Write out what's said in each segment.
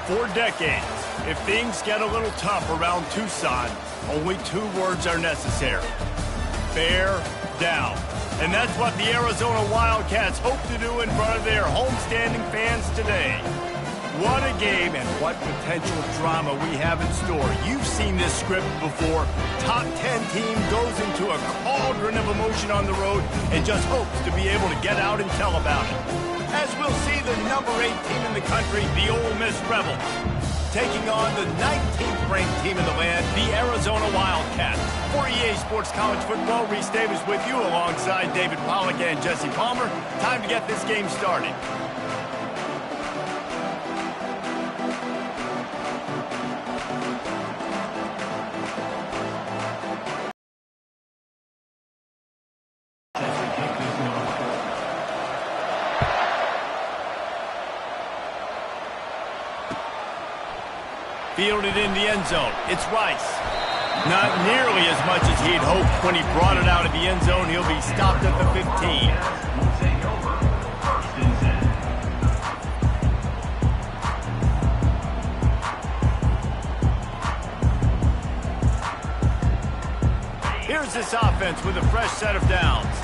For decades, if things get a little tough around Tucson, only 2 words are necessary. Bear down. And that's what the Arizona Wildcats hope to do in front of their homestanding fans today. What a game and what potential drama we have in store. You've seen this script before. Top 10 team goes into a cauldron of emotion on the road and just hopes to be able to get out and tell about it. As we'll see the number 8 team in the country, the Ole Miss Rebels, taking on the 19th ranked team in the land, the Arizona Wildcats. For EA Sports College Football, Reese Davis with you alongside David Pollack and Jesse Palmer. Time to get this game started. Fielded in the end zone. It's Rice. Not nearly as much as he'd hoped when he brought it out of the end zone. He'll be stopped at the 15. Here's this offense with a fresh set of downs.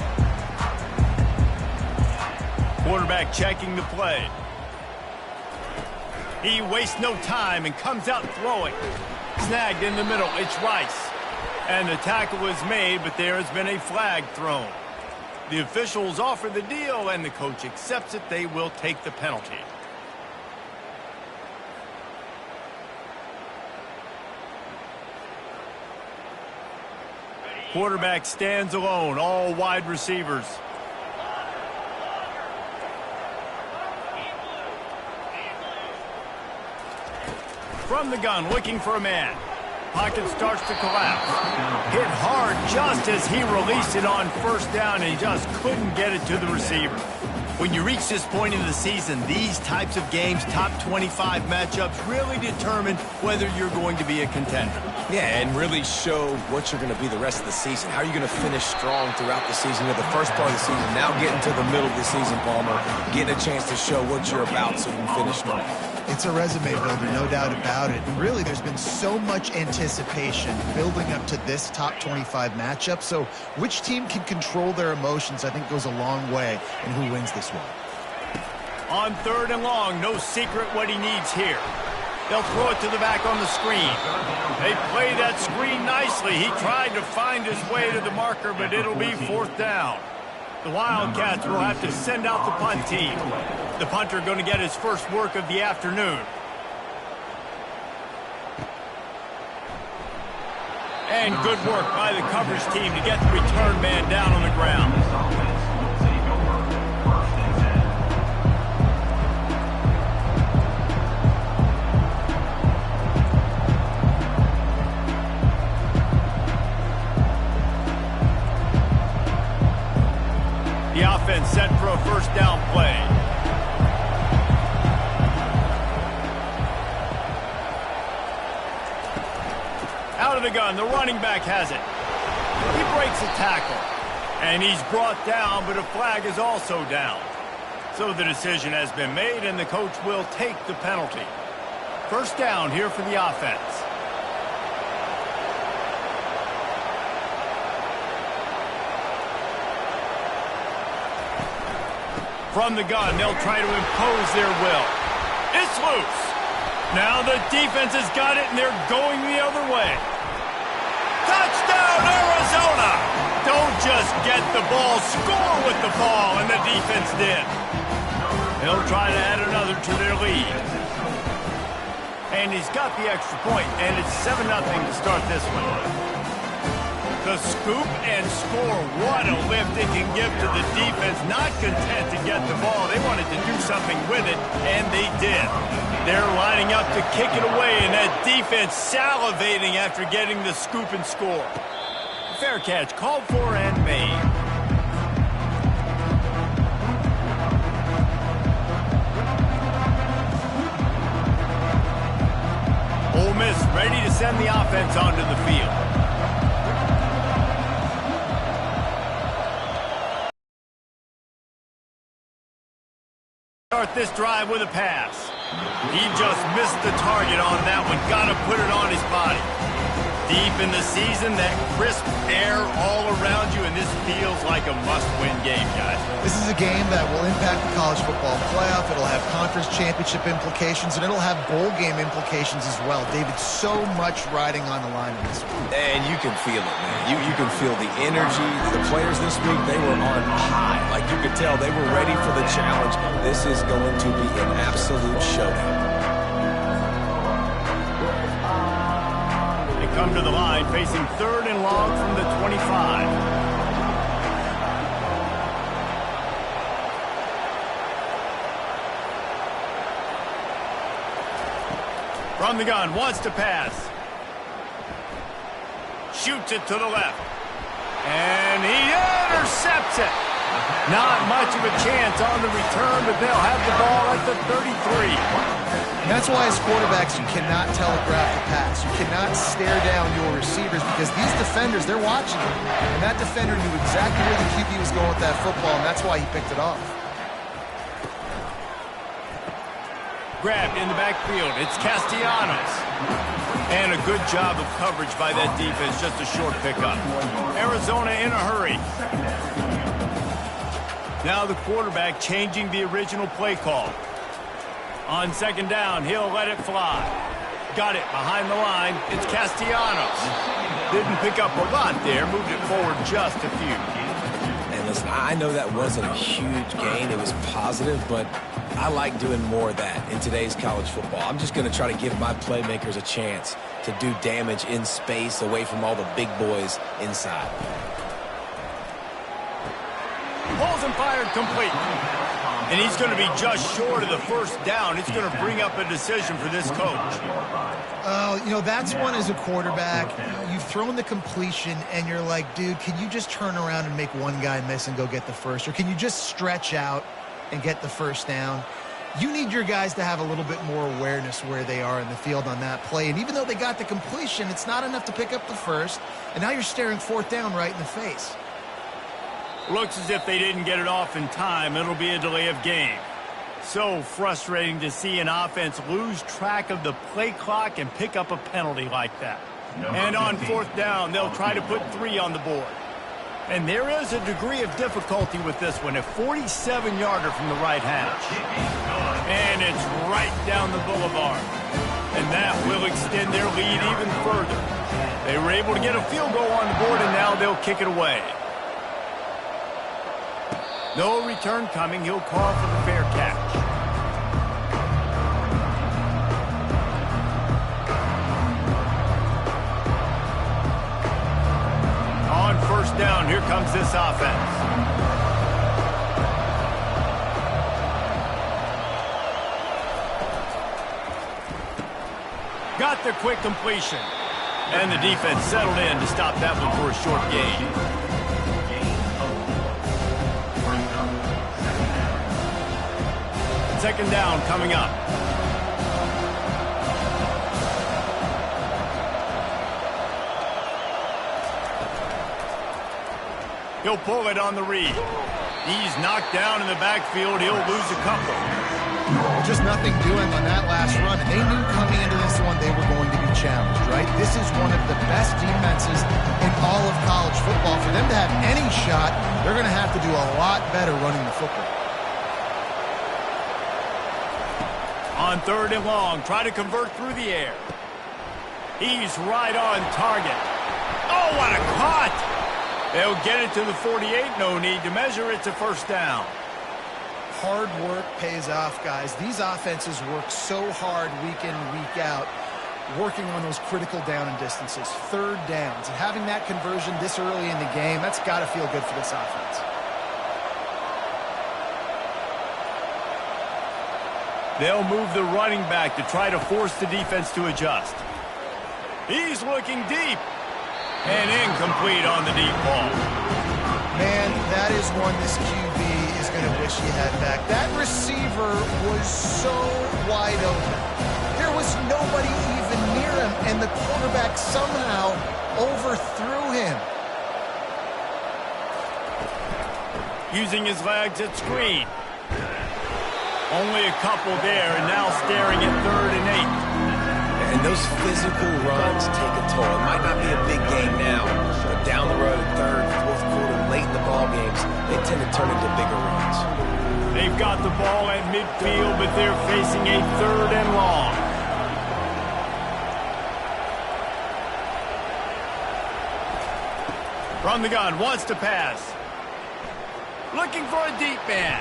Quarterback checking the play. He wastes no time and comes out throwing. Snagged in the middle, it's Rice. And the tackle is made, but there has been a flag thrown. The officials offer the deal, and the coach accepts it. They will take the penalty. Quarterback stands alone, all wide receivers. From the gun, looking for a man. Pocket starts to collapse. Hit hard just as he released it on first down, and he just couldn't get it to the receiver. When you reach this point in the season, these types of games, top 25 matchups, really determine whether you're going to be a contender. Yeah, and really show what you're going to be the rest of the season. How are you going to finish strong throughout the season? You're the first part of the season, now getting to the middle of the season, Palmer, getting a chance to show what you're about so you can finish strong. It's a resume builder, no doubt about it. And really, there's been so much anticipation building up to this top 25 matchup. So which team can control their emotions, I think, goes a long way in who wins this one. On 3rd and long, no secret what he needs here. They'll throw it to the back on the screen. They play that screen nicely. He tried to find his way to the marker, but it'll be 4th down. The Wildcats will have to send out the punt team. The punter going to get his first work of the afternoon. And good work by the coverage team to get the return man down on the ground. The offense set for a first down play. Out of the gun, the running back has it. He breaks a tackle, and he's brought down, but a flag is also down. So the decision has been made, and the coach will take the penalty. First down here for the offense. From the gun, they'll try to impose their will. It's loose. Now the defense has got it, and they're going the other way. Touchdown, Arizona! Don't just get the ball, score with the ball, and the defense did. They'll try to add another to their lead. And he's got the extra point, and it's 7-0 to start this one. The scoop and score, what a lift it can give to the defense. Not content to get the ball. They wanted to do something with it, and they did. They're lining up to kick it away, and that defense salivating after getting the scoop and score. Fair catch, called for and made. Ole Miss ready to send the offense onto the field. Start this drive with a pass. He just missed the target on that one. Got to put it on his body. Deep in the season, that crisp air all around you, and this feels like a must-win game, guys. This is a game that will impact the college football playoff. It'll have conference championship implications, and it'll have bowl game implications as well. David, so much riding on the line in this one. And you can feel it, man. You can feel the energy. The players this week, they were on high. Like you could tell, they were ready for the challenge. This is going to be an absolute showdown. Come to the line, facing 3rd and long from the 25. From the gun, wants to pass. Shoots it to the left. And he intercepts it. Not much of a chance on the return, but they'll have the ball at the 33. And that's why as quarterbacks you cannot telegraph the pass. You cannot stare down your receivers because these defenders, they're watching you. And that defender knew exactly where the QB was going with that football, and that's why he picked it off. Grabbed in the backfield. It's Castellanos. And a good job of coverage by that defense. Just a short pickup. Arizona in a hurry. Now the quarterback changing the original play call. On 2nd down, he'll let it fly. Got it behind the line. It's Castellanos. Didn't pick up a lot there. Moved it forward just a few. And listen, I know that wasn't a huge gain. It was positive, but I like doing more of that in today's college football. I'm just going to try to give my playmakers a chance to do damage in space away from all the big boys inside. Pulls and fired complete. And he's going to be just short of the 1st down. It's going to bring up a decision for this coach. You know, that's one as a quarterback. You've thrown the completion, and you're like, dude, can you just turn around and make one guy miss and go get the first? Or can you just stretch out and get the 1st down? You need your guys to have a little bit more awareness where they are in the field on that play. And even though they got the completion, it's not enough to pick up the 1st. And now you're staring 4th down right in the face. Looks as if they didn't get it off in time. It'll be a delay of game. So frustrating to see an offense lose track of the play clock and pick up a penalty like that. And on 4th down, they'll try to put 3 on the board. And there is a degree of difficulty with this one, a 47-yarder from the right hash. And it's right down the boulevard. And that will extend their lead even further. They were able to get a field goal on the board, and now they'll kick it away. No return coming. He'll call for the fair catch. On 1st down, here comes this offense. Got the quick completion. And the defense settled in to stop that one for a short gain. 2nd down coming up. He'll pull it on the read. He's knocked down in the backfield. He'll lose a couple. Just nothing doing on that last run. And they knew coming into this one they were going to be challenged, right? This is one of the best defenses in all of college football. For them to have any shot, they're going to have to do a lot better running the football. On 3rd and long, try to convert through the air. He's right on target. Oh, what a cut! They'll get it to the 48, no need to measure. It's a 1st down. Hard work pays off, guys. These offenses work so hard week in and week out, working on those critical down and distances, 3rd downs. And having that conversion this early in the game, that's got to feel good for this offense. They'll move the running back to try to force the defense to adjust. He's looking deep. And incomplete on the deep ball. Man, that is one this QB is going to wish he had back. That receiver was so wide open. There was nobody even near him, and the quarterback somehow overthrew him. Using his legs at screen. Only a couple there, and now staring at 3rd and 8. And those physical runs take a toll. It might not be a big game now, but down the road, 3rd, 4th quarter, late in the ball games, they tend to turn into bigger runs. They've got the ball at midfield, but they're facing a 3rd and long. From the gun, wants to pass. Looking for a deep man.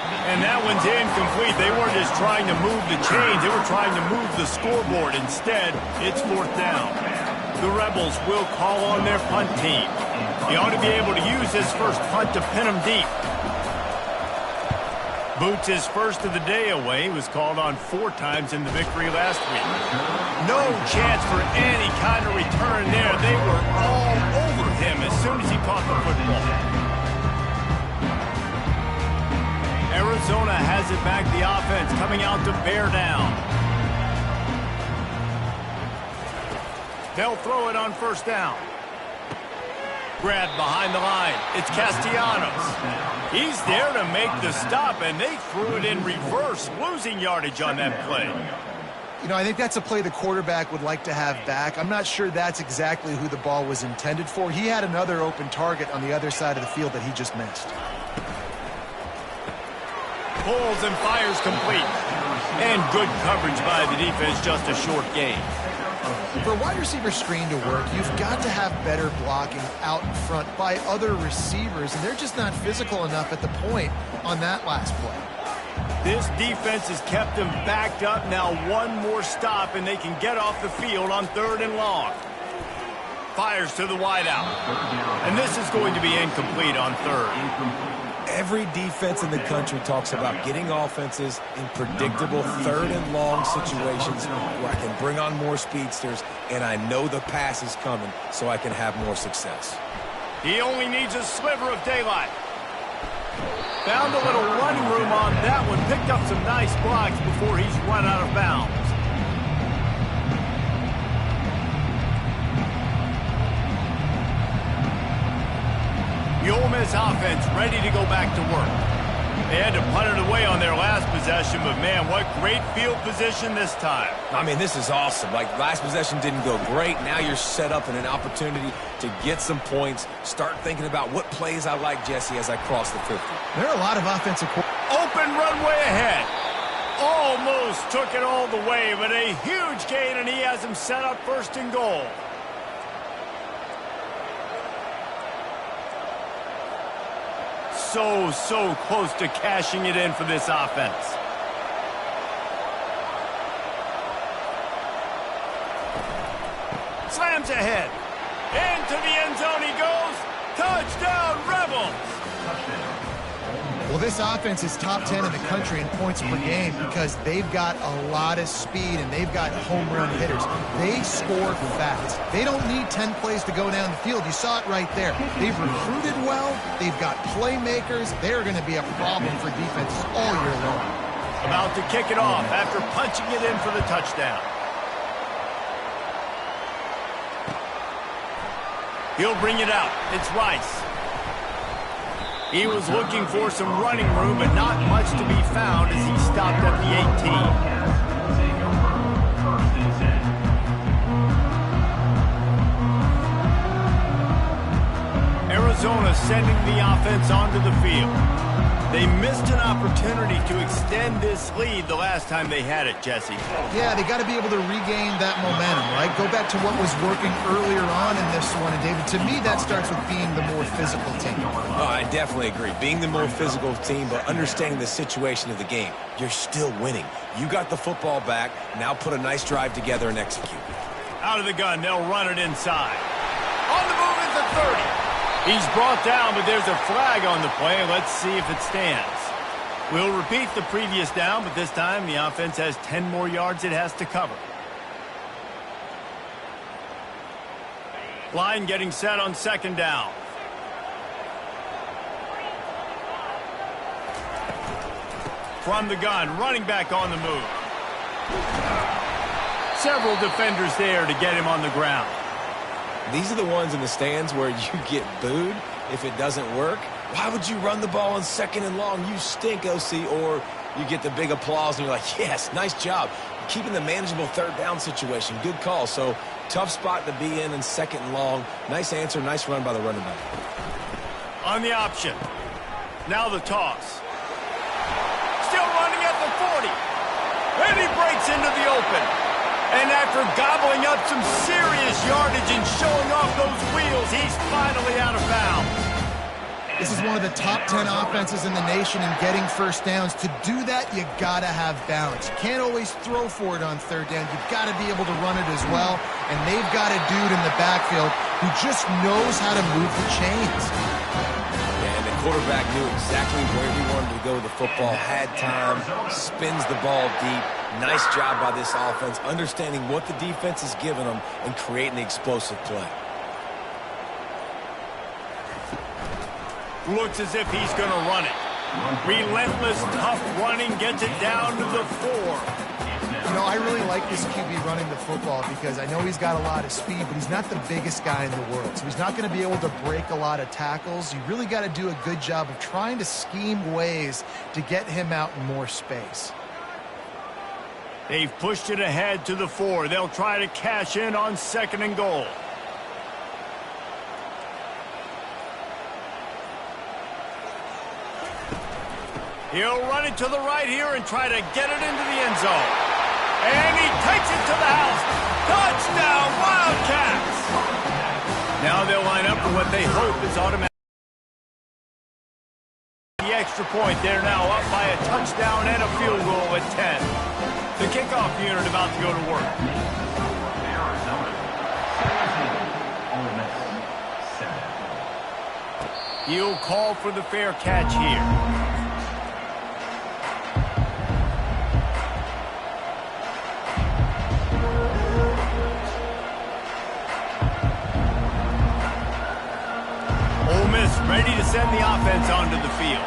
And that one's incomplete. They weren't just trying to move the chains. They were trying to move the scoreboard. Instead, it's 4th down. The Rebels will call on their punt team. He ought to be able to use his first punt to pin them deep. Boots his first of the day away. He was called on 4 times in the victory last week. No chance for any kind of return there. They were all over him as soon as he caught the football. Arizona has it back, the offense coming out to bear down. They'll throw it on 1st down. Grabbed behind the line. It's Castellanos. He's there to make the stop, and they threw it in reverse, losing yardage on that play. You know, I think that's a play the quarterback would like to have back. I'm not sure that's exactly who the ball was intended for. He had another open target on the other side of the field that he just missed. Pulls and fires complete. And good coverage by the defense, just a short gain. For a wide receiver screen to work, you've got to have better blocking out in front by other receivers, and they're just not physical enough at the point on that last play. This defense has kept them backed up. Now one more stop, and they can get off the field on 3rd and long. Fires to the wideout. And this is going to be incomplete on 3rd. Every defense in the country talks about getting offenses in predictable 3rd and long situations where I can bring on more speedsters and I know the pass is coming so I can have more success. He only needs a sliver of daylight. Found a little running room on that one. Picked up some nice blocks before he's run out of bounds. The Ole Miss offense ready to go back to work. They had to punt it away on their last possession, but man, what great field position this time. I mean, this is awesome. Like, last possession didn't go great. Now you're set up in an opportunity to get some points. Start thinking about what plays I like, Jesse, as I cross the 50. There are a lot of offensive... Open runway ahead. Almost took it all the way, but a huge gain, and he has him set up 1st and goal. So close to cashing it in for this offense. Slams ahead. Into the end zone he goes. Touchdown, Rebels! Well, this offense is top 10 in the country in points per game because they've got a lot of speed and they've got home run hitters. They score fast. They don't need 10 plays to go down the field. You saw it right there. They've recruited well. They've got playmakers. They're going to be a problem for defenses all year long. About to kick it off after punching it in for the touchdown. He'll bring it out. It's Rice. He was looking for some running room, but not much to be found as he stopped at the 18. Arizona sending the offense onto the field. They missed an opportunity to extend this lead the last time they had it, Jesse. Yeah, they got to be able to regain that momentum, right? Go back to what was working earlier on in this one. And, David, to me, that starts with being the more physical team. Oh, I definitely agree. Being the more physical team, but understanding the situation of the game. You're still winning. You got the football back. Now put a nice drive together and execute. Out of the gun, they'll run it inside. On the move is the 30. He's brought down, but there's a flag on the play. Let's see if it stands. We'll repeat the previous down, but this time the offense has 10 more yards it has to cover. Line getting set on 2nd down. From the gun, running back on the move. Several defenders there to get him on the ground. These are the ones in the stands where you get booed if it doesn't work. Why would you run the ball on 2nd and long? You stink, OC. Or you get the big applause and you're like, yes, nice job. Keeping the manageable 3rd down situation. Good call. So tough spot to be in 2nd and long. Nice answer, nice run by the running back. On the option. Now the toss. Still running at the 40. And he breaks into the open. And after gobbling up some serious yardage and showing off those wheels, he's finally out of bounds. This is one of the top 10 offenses in the nation in getting first downs. To do that, you got to have balance. You can't always throw for it on 3rd down. You've got to be able to run it as well. And they've got a dude in the backfield who just knows how to move the chains. And the quarterback knew exactly where he wanted to go with the football, had time, spins the ball deep. Nice job by this offense, understanding what the defense is giving them and creating the explosive play. Looks as if he's going to run it. Relentless, tough running, gets it down to the 4. You know, I really like this QB running the football because I know he's got a lot of speed, but he's not the biggest guy in the world. So he's not going to be able to break a lot of tackles. You really got to do a good job of trying to scheme ways to get him out in more space. They've pushed it ahead to the 4. They'll try to cash in on 2nd and goal. He'll run it to the right here and try to get it into the end zone. And he takes it to the house. Touchdown, Wildcats! Now they'll line up for what they hope is automatic. The extra point, they're now up by a touchdown and a field goal at 10. The kickoff unit about to go to work. He'll call for the fair catch here. Ready to send the offense onto the field.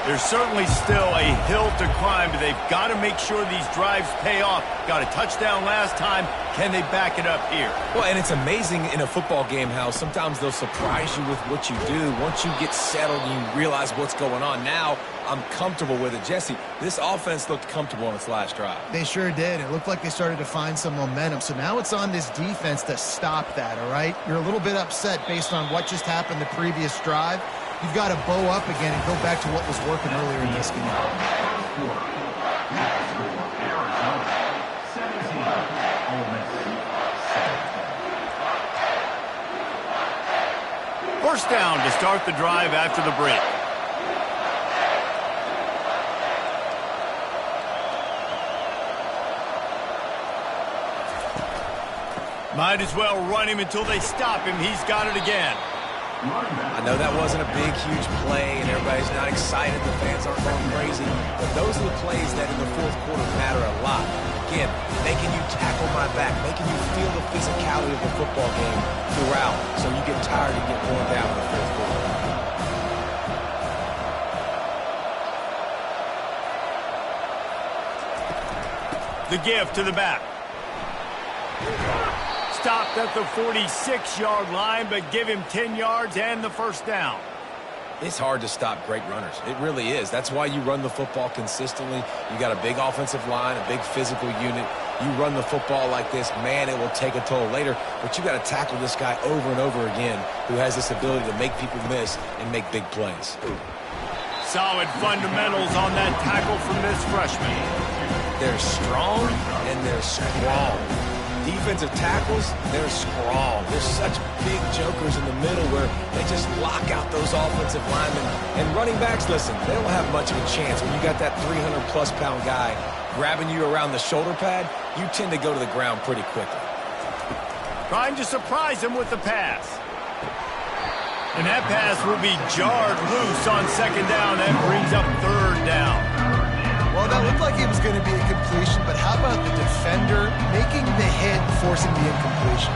There's certainly still a hill to climb, but they've got to make sure these drives pay off. Got a touchdown last time. Can they back it up here? Well, and it's amazing in a football game how sometimes they'll surprise you with what you do. Once you get settled and you realize what's going on, now I'm comfortable with it. Jesse, this offense looked comfortable on its last drive. They sure did. It looked like they started to find some momentum. So now it's on this defense to stop that, all right? You're a little bit upset based on what just happened the previous drive. You've got to bow up again and go back to what was working earlier in this game. First down to start the drive after the break. Might as well run him until they stop him. He's got it again. I know that wasn't a big, huge play, and everybody's not excited. The fans aren't going crazy. But those are the plays that in the 4th quarter matter a lot. Again, making you tackle my back, making you feel the physicality of the football game throughout, so you get tired and get worn down in the 4th quarter. The give to the back. Stopped at the 46-yard line, but give him 10 yards and the first down. It's hard to stop great runners. It really is. That's why you run the football consistently. You got a big offensive line, a big physical unit. You run the football like this, man, it will take a toll later. But you got to tackle this guy over and over again who has this ability to make people miss and make big plays. Solid fundamentals on that tackle from this freshman. They're strong and they're strong. Defensive tackles, they're strong. They're such big jokers in the middle where they just lock out those offensive linemen. And running backs, listen, they don't have much of a chance. When you got that 300-plus-pound guy grabbing you around the shoulder pad, you tend to go to the ground pretty quickly. Trying to surprise him with the pass. And that pass will be jarred loose on 2nd down. That brings up 3rd down. Well, that looked like it was going to be a completion, but how about the defender making the hit, forcing the incompletion?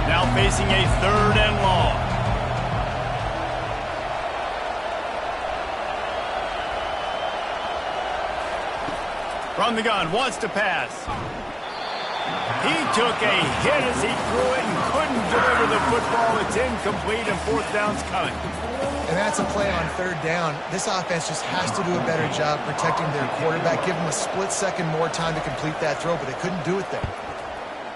Now facing a 3rd and long. From the gun, wants to pass. He took a hit as he threw it and couldn't deliver the football. It's incomplete, and fourth down's coming. And that's a play on third down. This offense just has to do a better job protecting their quarterback. Give him a split second more time to complete that throw, but they couldn't do it there.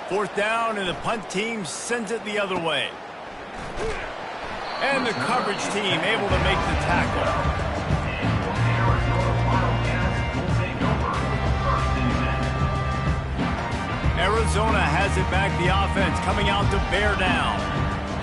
Fourth down, and the punt team sends it the other way. And the coverage team able to make the tackle. Arizona has it back. The offense coming out to bear down.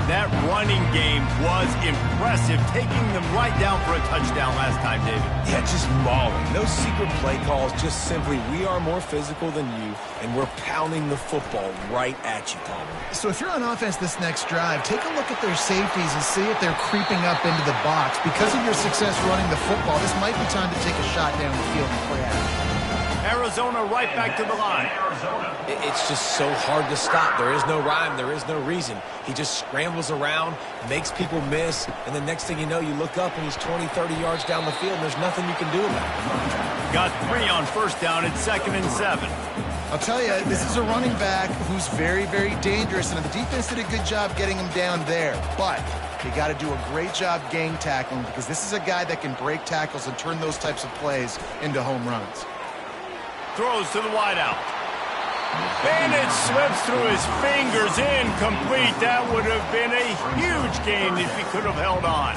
That running game was impressive, taking them right down for a touchdown last time, David. Yeah, just mauling. No secret play calls, just simply we are more physical than you, and we're pounding the football right at you, Palmer. So if you're on offense this next drive, take a look at their safeties and see if they're creeping up into the box. Because of your success running the football, this might be time to take a shot down the field and play action. Arizona right back to the line. It's just so hard to stop. There is no rhyme. There is no reason. He just scrambles around, makes people miss, and the next thing you know, you look up and he's 20, 30 yards down the field, and there's nothing you can do about it. Got 3 on first down. It's 2nd and 7. I'll tell you, this is a running back who's very, very dangerous, and the defense did a good job getting him down there. But you got to do a great job gang tackling, because this is a guy that can break tackles and turn those types of plays into home runs. Throws to the wideout. And it slips through his fingers, incomplete. That would have been a huge gain if he could have held on.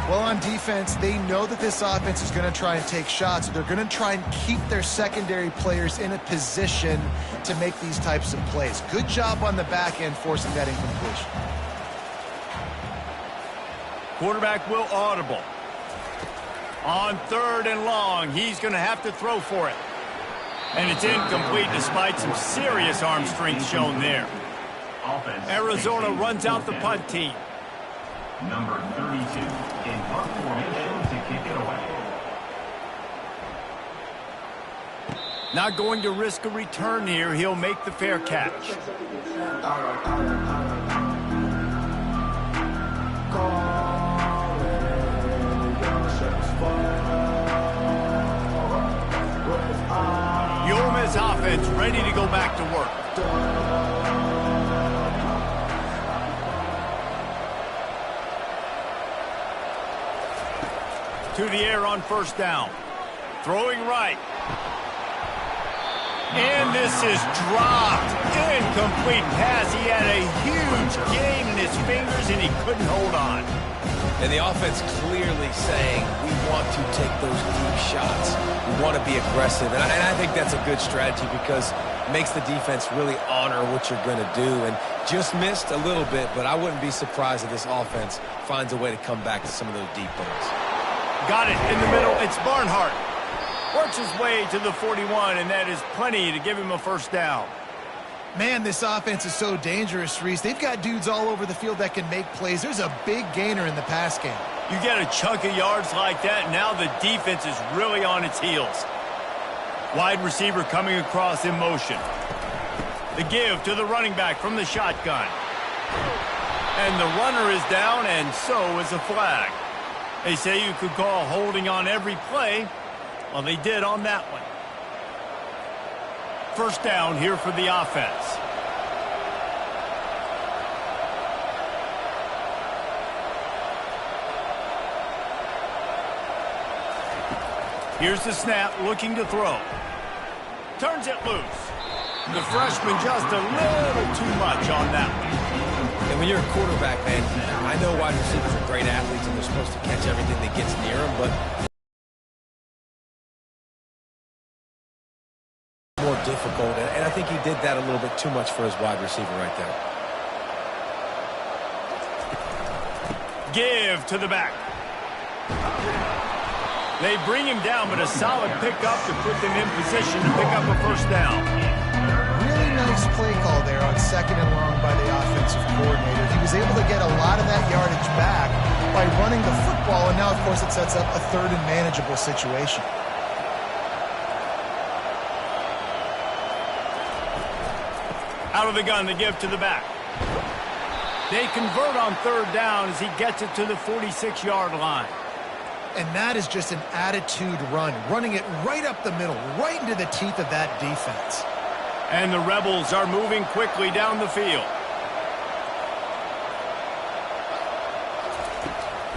Well, on defense, they know that this offense is going to try and take shots. So they're going to try and keep their secondary players in a position to make these types of plays. Good job on the back end forcing that incompletion. Quarterback will audible. On 3rd and long, he's going to have to throw for it. And it's incomplete despite some serious arm strength shown there. Arizona runs out the punt team. Number 32 in punt formation to kick it away. Not going to risk a return here. He'll make the fair catch. Yoma's offense ready to go back to work. To the air on first down. Throwing right. And this is dropped. Incomplete pass. He had a huge gain in his fingers, and he couldn't hold on. And the offense clearly saying, we want to take those deep shots. We want to be aggressive. And I think that's a good strategy because it makes the defense really honor what you're going to do. And just missed a little bit, but I wouldn't be surprised if this offense finds a way to come back to some of those deep balls. Got it in the middle. It's Barnhart. Works his way to the 41, and that is plenty to give him a first down. Man, this offense is so dangerous, Reese. They've got dudes all over the field that can make plays. There's a big gainer in the pass game. You get a chunk of yards like that, now the defense is really on its heels. Wide receiver coming across in motion. The give to the running back from the shotgun. And the runner is down, and so is a flag. They say you could call holding on every play. Well, they did on that one. First down here for the offense. Here's the snap, looking to throw. Turns it loose. The freshman just a little too much on that one. And when you're a quarterback, man, I know wide receivers are great athletes and they're supposed to catch everything that gets near them, but more difficult, and I think he did that a little bit too much for his wide receiver right there. Give to the back. They bring him down, but a solid pickup to put them in position to pick up a first down. Really nice play call there on 2nd and long by the offensive coordinator. He was able to get a lot of that yardage back by running the football, and now, of course, it sets up a 3rd and manageable situation. Out of the gun, the give to the back. They convert on 3rd down as he gets it to the 46-yard line. And that is just an attitude run, running it right up the middle, right into the teeth of that defense. And the Rebels are moving quickly down the field.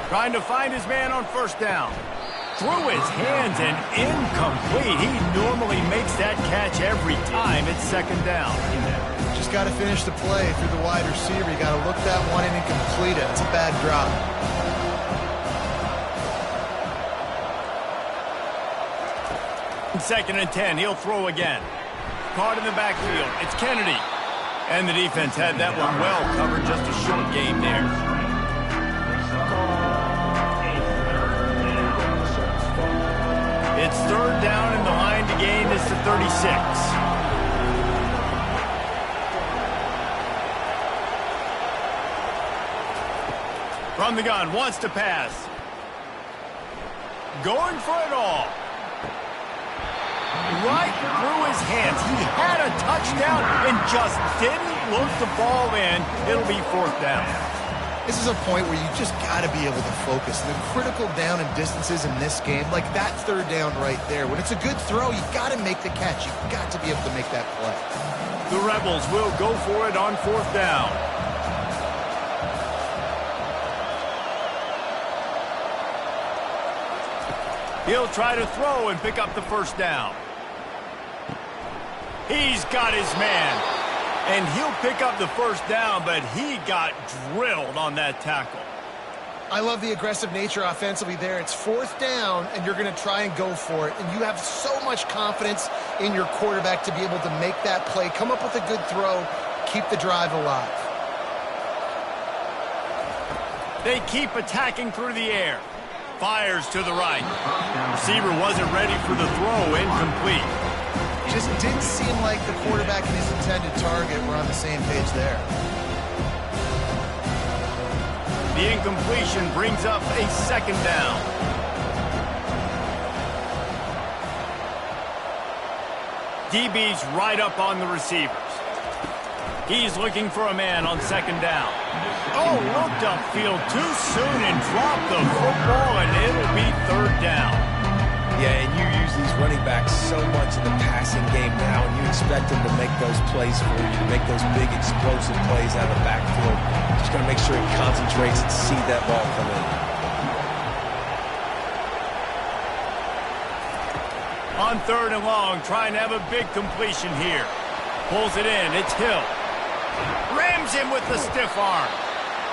Trying to find his man on first down. Through his hands and incomplete. He normally makes that catch every time it's second down. Just got to finish the play through the wide receiver. You got to look that one in and complete it. It's a bad drop. Second and 10. He'll throw again. Caught in the backfield. It's Kennedy. And the defense had that one well covered. Just a short game there. It's third down, and the line to gain is to 36. From the gun, wants to pass. Going for it all. Right through his hands. He had a touchdown and just didn't look the ball in. It'll be fourth down. This is a point where you just got to be able to focus. The critical down and distances in this game, like that third down right there. When it's a good throw, you got to make the catch. You've got to be able to make that play. The Rebels will go for it on fourth down. He'll try to throw and pick up the first down. He's got his man. And he'll pick up the first down, but he got drilled on that tackle. I love the aggressive nature offensively there. It's fourth down, and you're going to try and go for it. And you have so much confidence in your quarterback to be able to make that play, come up with a good throw, keep the drive alive. They keep attacking through the air. Fires to the right. Receiver wasn't ready for the throw, incomplete. Just didn't seem like the quarterback and his intended target were on the same page there. The incompletion brings up a second down. DB's right up on the receivers. He's looking for a man on second down. Oh, looked upfield too soon and dropped the football, and it'll be third down. Yeah, and you use these running backs so much in the passing game now, and you expect them to make those plays for you, to make those big explosive plays out of the backfield. Just got to make sure he concentrates and see that ball come in. On third and long, trying to have a big completion here. Pulls it in. It's Hill. Rams him with the stiff arm.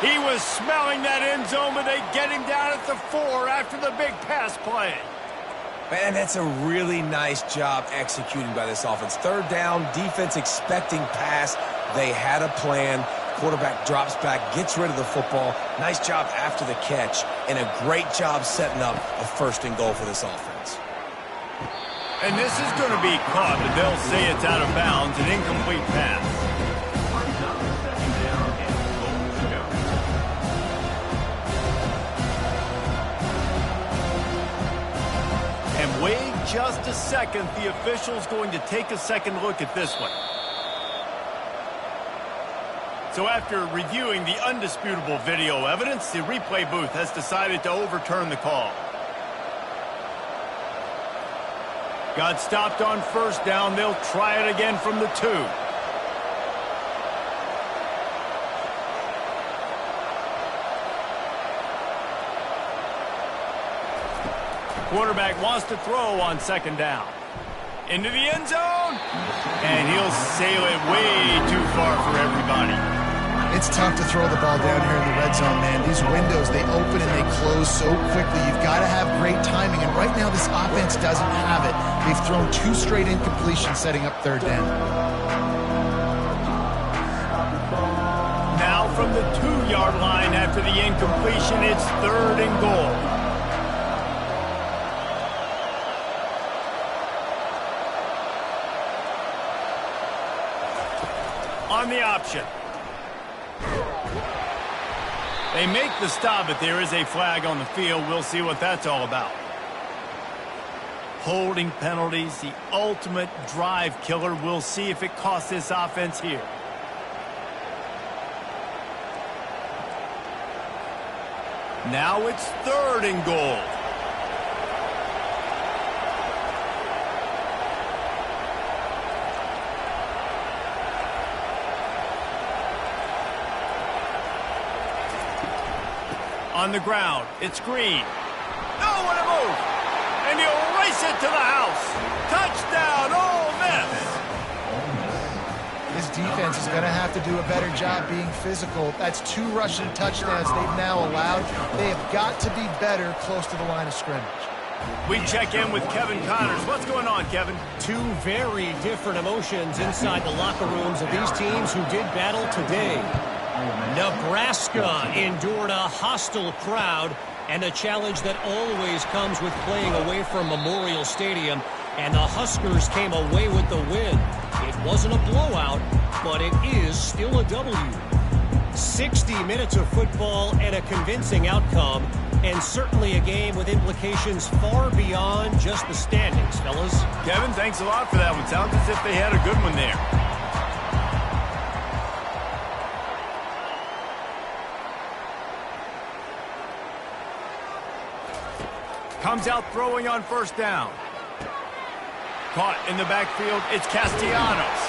He was smelling that end zone, but they get him down at the 4 after the big pass play. Man, that's a really nice job executing by this offense. Third down, defense expecting pass. They had a plan. Quarterback drops back, gets rid of the football. Nice job after the catch, and a great job setting up a first and goal for this offense. And this is going to be caught, but they'll say it's out of bounds, an incomplete pass. And wait just a second, the official's going to take a second look at this one. So after reviewing the undisputable video evidence, the replay booth has decided to overturn the call. Got stopped on first down. They'll try it again from the 2. Quarterback wants to throw on second down. Into the end zone. And he'll sail it way too far for everybody. It's tough to throw the ball down here in the red zone, man. These windows, they open and they close so quickly. You've got to have great timing, and right now this offense doesn't have it. They've thrown 2 straight incompletions setting up third down. Now from the 2-yard line after the incompletion, it's third and goal. On the option. They make the stop, but there is a flag on the field. We'll see what that's all about. Holding penalties, the ultimate drive killer. We'll see if it costs this offense here. Now it's third and goal. On the ground, it's Green. Oh, what a move! And he'll race it to the house. Touchdown, Ole Miss! This defense is going to have to do a better job being physical. That's 2 rushing touchdowns they've now allowed. They have got to be better close to the line of scrimmage. We check in with Kevin Connors. What's going on, Kevin? 2 very different emotions inside the locker rooms of these teams who did battle today. Nebraska endured a hostile crowd and a challenge that always comes with playing away from Memorial Stadium, and the Huskers came away with the win. It wasn't a blowout, but it is still a W. 60 minutes of football and a convincing outcome, and certainly a game with implications far beyond just the standings, fellas. Kevin, thanks a lot for that one. Sounds as if they had a good one there. Comes out throwing on first down. Caught in the backfield, it's Castellanos.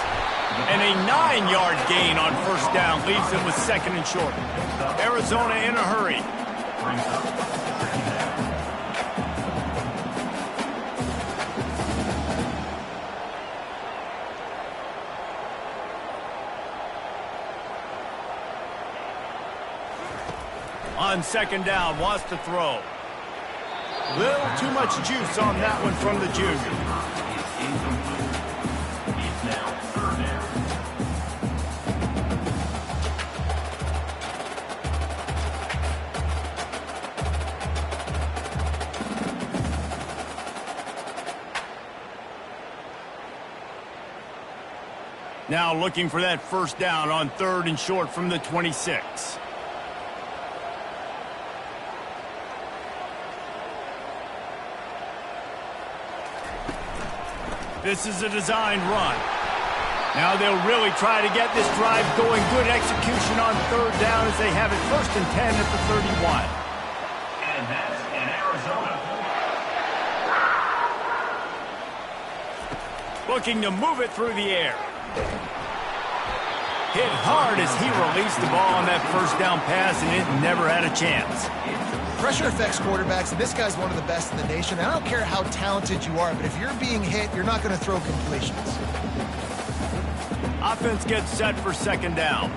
And a 9-yard gain on first down leaves them with 2nd and short. Arizona in a hurry. On 2nd down, wants to throw. Little too much juice on that one from the junior. It's now 3rd down. Now looking for that first down on 3rd and short from the 26. This is a designed run. Now they'll really try to get this drive going. Good execution on 3rd down as they have it 1st and 10 at the 31. And that's in Arizona. Looking to move it through the air. Hit hard as he released the ball on that first down pass, and it never had a chance. Pressure affects quarterbacks, and this guy's one of the best in the nation. I don't care how talented you are, but if you're being hit, you're not going to throw completions. Offense gets set for 2nd down.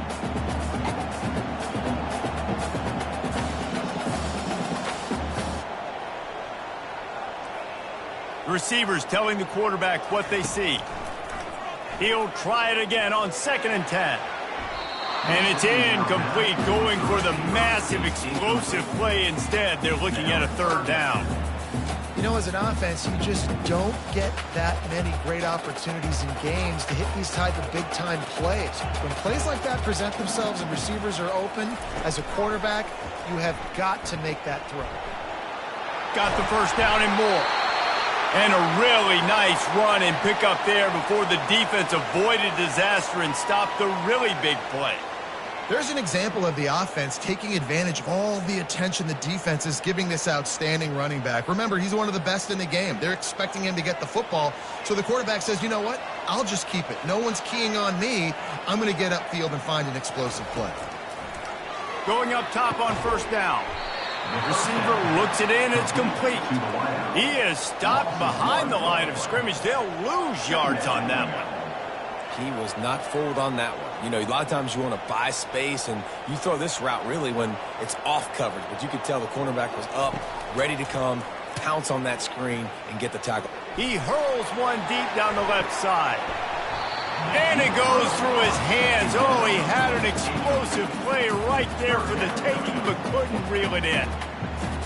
The receivers telling the quarterback what they see. He'll try it again on 2nd and 10. And it's incomplete, going for the massive, explosive play instead. They're looking at a 3rd down. You know, as an offense, you just don't get that many great opportunities in games to hit these type of big-time plays. When plays like that present themselves and receivers are open, as a quarterback, you have got to make that throw. Got the first down and more. And a really nice run and pick up there before the defense avoided disaster and stopped the really big play. There's an example of the offense taking advantage of all the attention the defense is giving this outstanding running back. Remember, he's one of the best in the game. They're expecting him to get the football, so the quarterback says, you know what? I'll just keep it. No one's keying on me. I'm going to get upfield and find an explosive play. Going up top on first down. Receiver looks it in, it's complete. He is stopped behind the line of scrimmage. They'll lose yards on that one. He was not fooled on that one. You know, a lot of times you want to buy space, and you throw this route really when it's off coverage. But you could tell the cornerback was up, ready to come, pounce on that screen, and get the tackle. He hurls one deep down the left side. And it goes through his hands. Oh, he had an explosive play right there for the taking, but couldn't reel it in.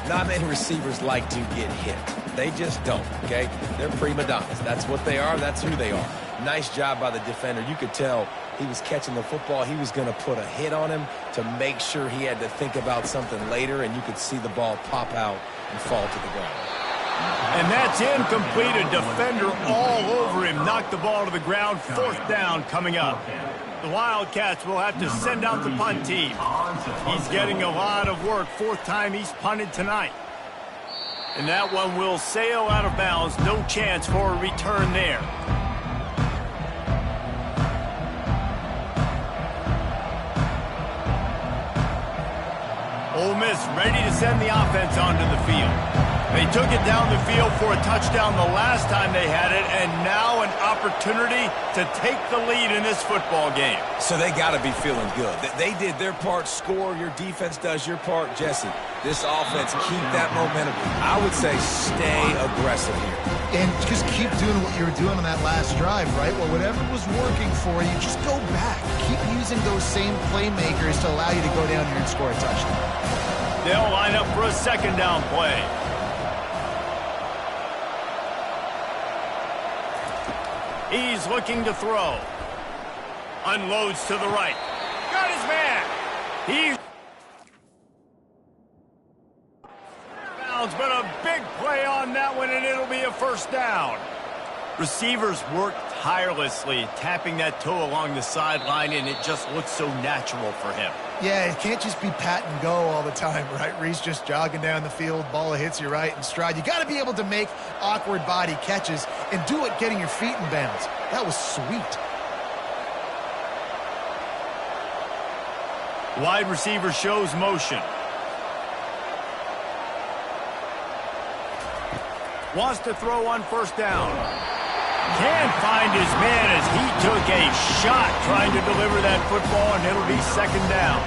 Not many receivers like to get hit. They just don't, okay? They're prima donnas. That's what they are. That's who they are. Nice job by the defender. You could tell he was catching the football. He was going to put a hit on him to make sure he had to think about something later, and you could see the ball pop out and fall to the ground. And that's incomplete. A defender all over him. Knocked the ball to the ground. 4th down coming up. The Wildcats will have to send out the punt team. He's getting a lot of work. 4th time he's punted tonight. And that one will sail out of bounds. No chance for a return there. Ole Miss ready to send the offense onto the field. They took it down the field for a touchdown the last time they had it, and now an opportunity to take the lead in this football game. So they got to be feeling good. They did their part, score. Your defense does your part. Jesse, this offense, keep that momentum. I would say stay aggressive here. And just keep doing what you were doing on that last drive, right? Well, whatever was working for you, just go back. Keep using those same playmakers to allow you to go down here and score a touchdown. They'll line up for a second down play. He's looking to throw. Unloads to the right. Got his man. He's bounds, but a big play on that one, and it'll be a first down. Receivers work tirelessly, tapping that toe along the sideline, and it just looks so natural for him. Yeah, it can't just be pat and go all the time, right? Reese just jogging down the field, ball hits you right in stride. You got to be able to make awkward body catches and do it getting your feet in bounds. That was sweet. Wide receiver shows motion. Wants to throw on first down. Can't find his man as he took a shot trying to deliver that football, and it'll be second down.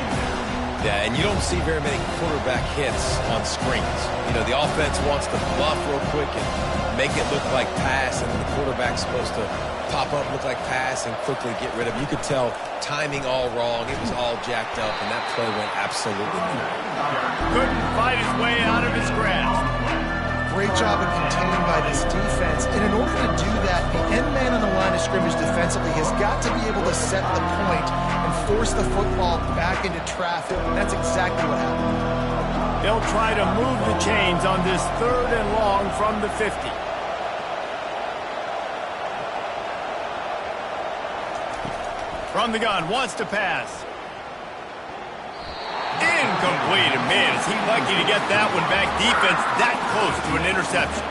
Yeah, and you don't see very many quarterback hits on screens. You know, the offense wants to bluff real quick and make it look like pass, and the quarterback's supposed to pop up, look like pass, and quickly get rid of it. You could tell timing all wrong. It was all jacked up, and that play went absolutely nowhere. Couldn't fight his way out of his grasp. Great job of containing by this defense. And in order to do that, the end man on the line of scrimmage defensively has got to be able to set the point and force the football back into traffic. And that's exactly what happened. They'll try to move the chains on this third and long from the 50. From the gun, wants to pass. Incomplete, and man, is he lucky to get that one back. Defense that close to an interception.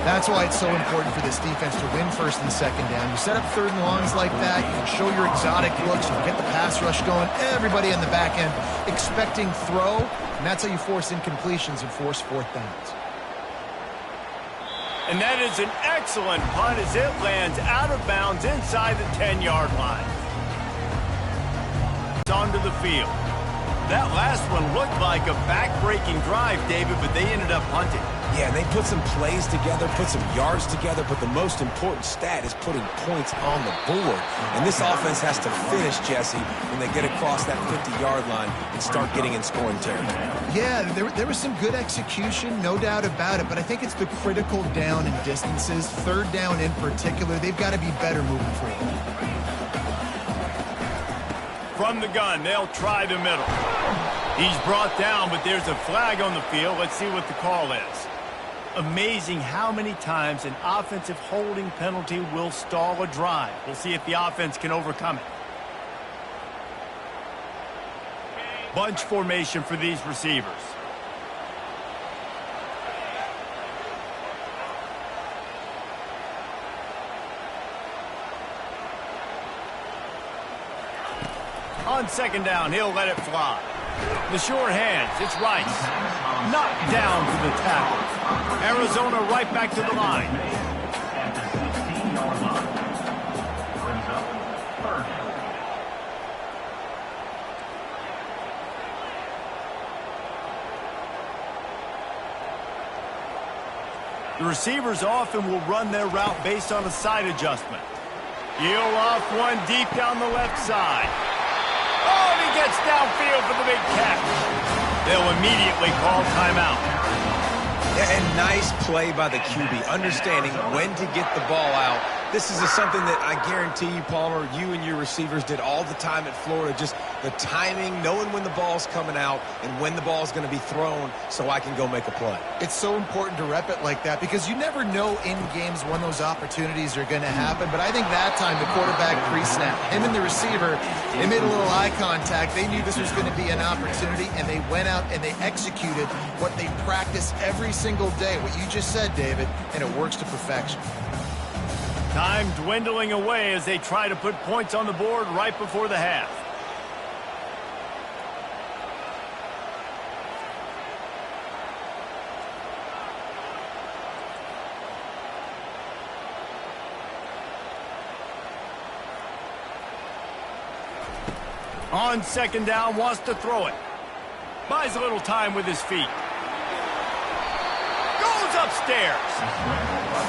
That's why it's so important for this defense to win first and second down. You set up third and longs like that, you can show your exotic looks, you can get the pass rush going, everybody on the back end expecting throw, and that's how you force incompletions and force fourth downs. And that is an excellent punt as it lands out of bounds inside the 10-yard line. It's onto the field. That last one looked like a back-breaking drive, David, but they ended up punting. Yeah, they put some plays together, put some yards together, but the most important stat is putting points on the board. And this offense has to finish, Jesse, when they get across that 50-yard line and start getting in scoring territory. Yeah, there was some good execution, no doubt about it, but I think it's the critical down and distances, third down in particular. They've got to be better moving forward. From the gun, they'll try the middle. He's brought down, but there's a flag on the field. Let's see what the call is. Amazing how many times an offensive holding penalty will stall a drive. We'll see if the offense can overcome it. Bunch formation for these receivers. On second down, he'll let it fly. The sure hands, it's Rice. Knocked down for the tackle. Arizona right back to the line. At the 16-yard line. Brings up third down. The receivers often will run their route based on a side adjustment. Peel off one deep down the left side. Oh, and he gets downfield for the big catch. They'll immediately call timeout. And nice play by the QB, understanding when to get the ball out. This is something that I guarantee you, Palmer, you and your receivers did all the time at Florida. Just the timing, knowing when the ball's coming out and when the ball's going to be thrown so I can go make a play. It's so important to rep it like that because you never know in games when those opportunities are going to happen. But I think that time the quarterback pre-snap, him and the receiver, they made a little eye contact. They knew this was going to be an opportunity, and they went out and they executed what they practice every single day, what you just said, David, and it works to perfection. Time dwindling away as they try to put points on the board right before the half. On second down, wants to throw it. Buys a little time with his feet. Goes upstairs.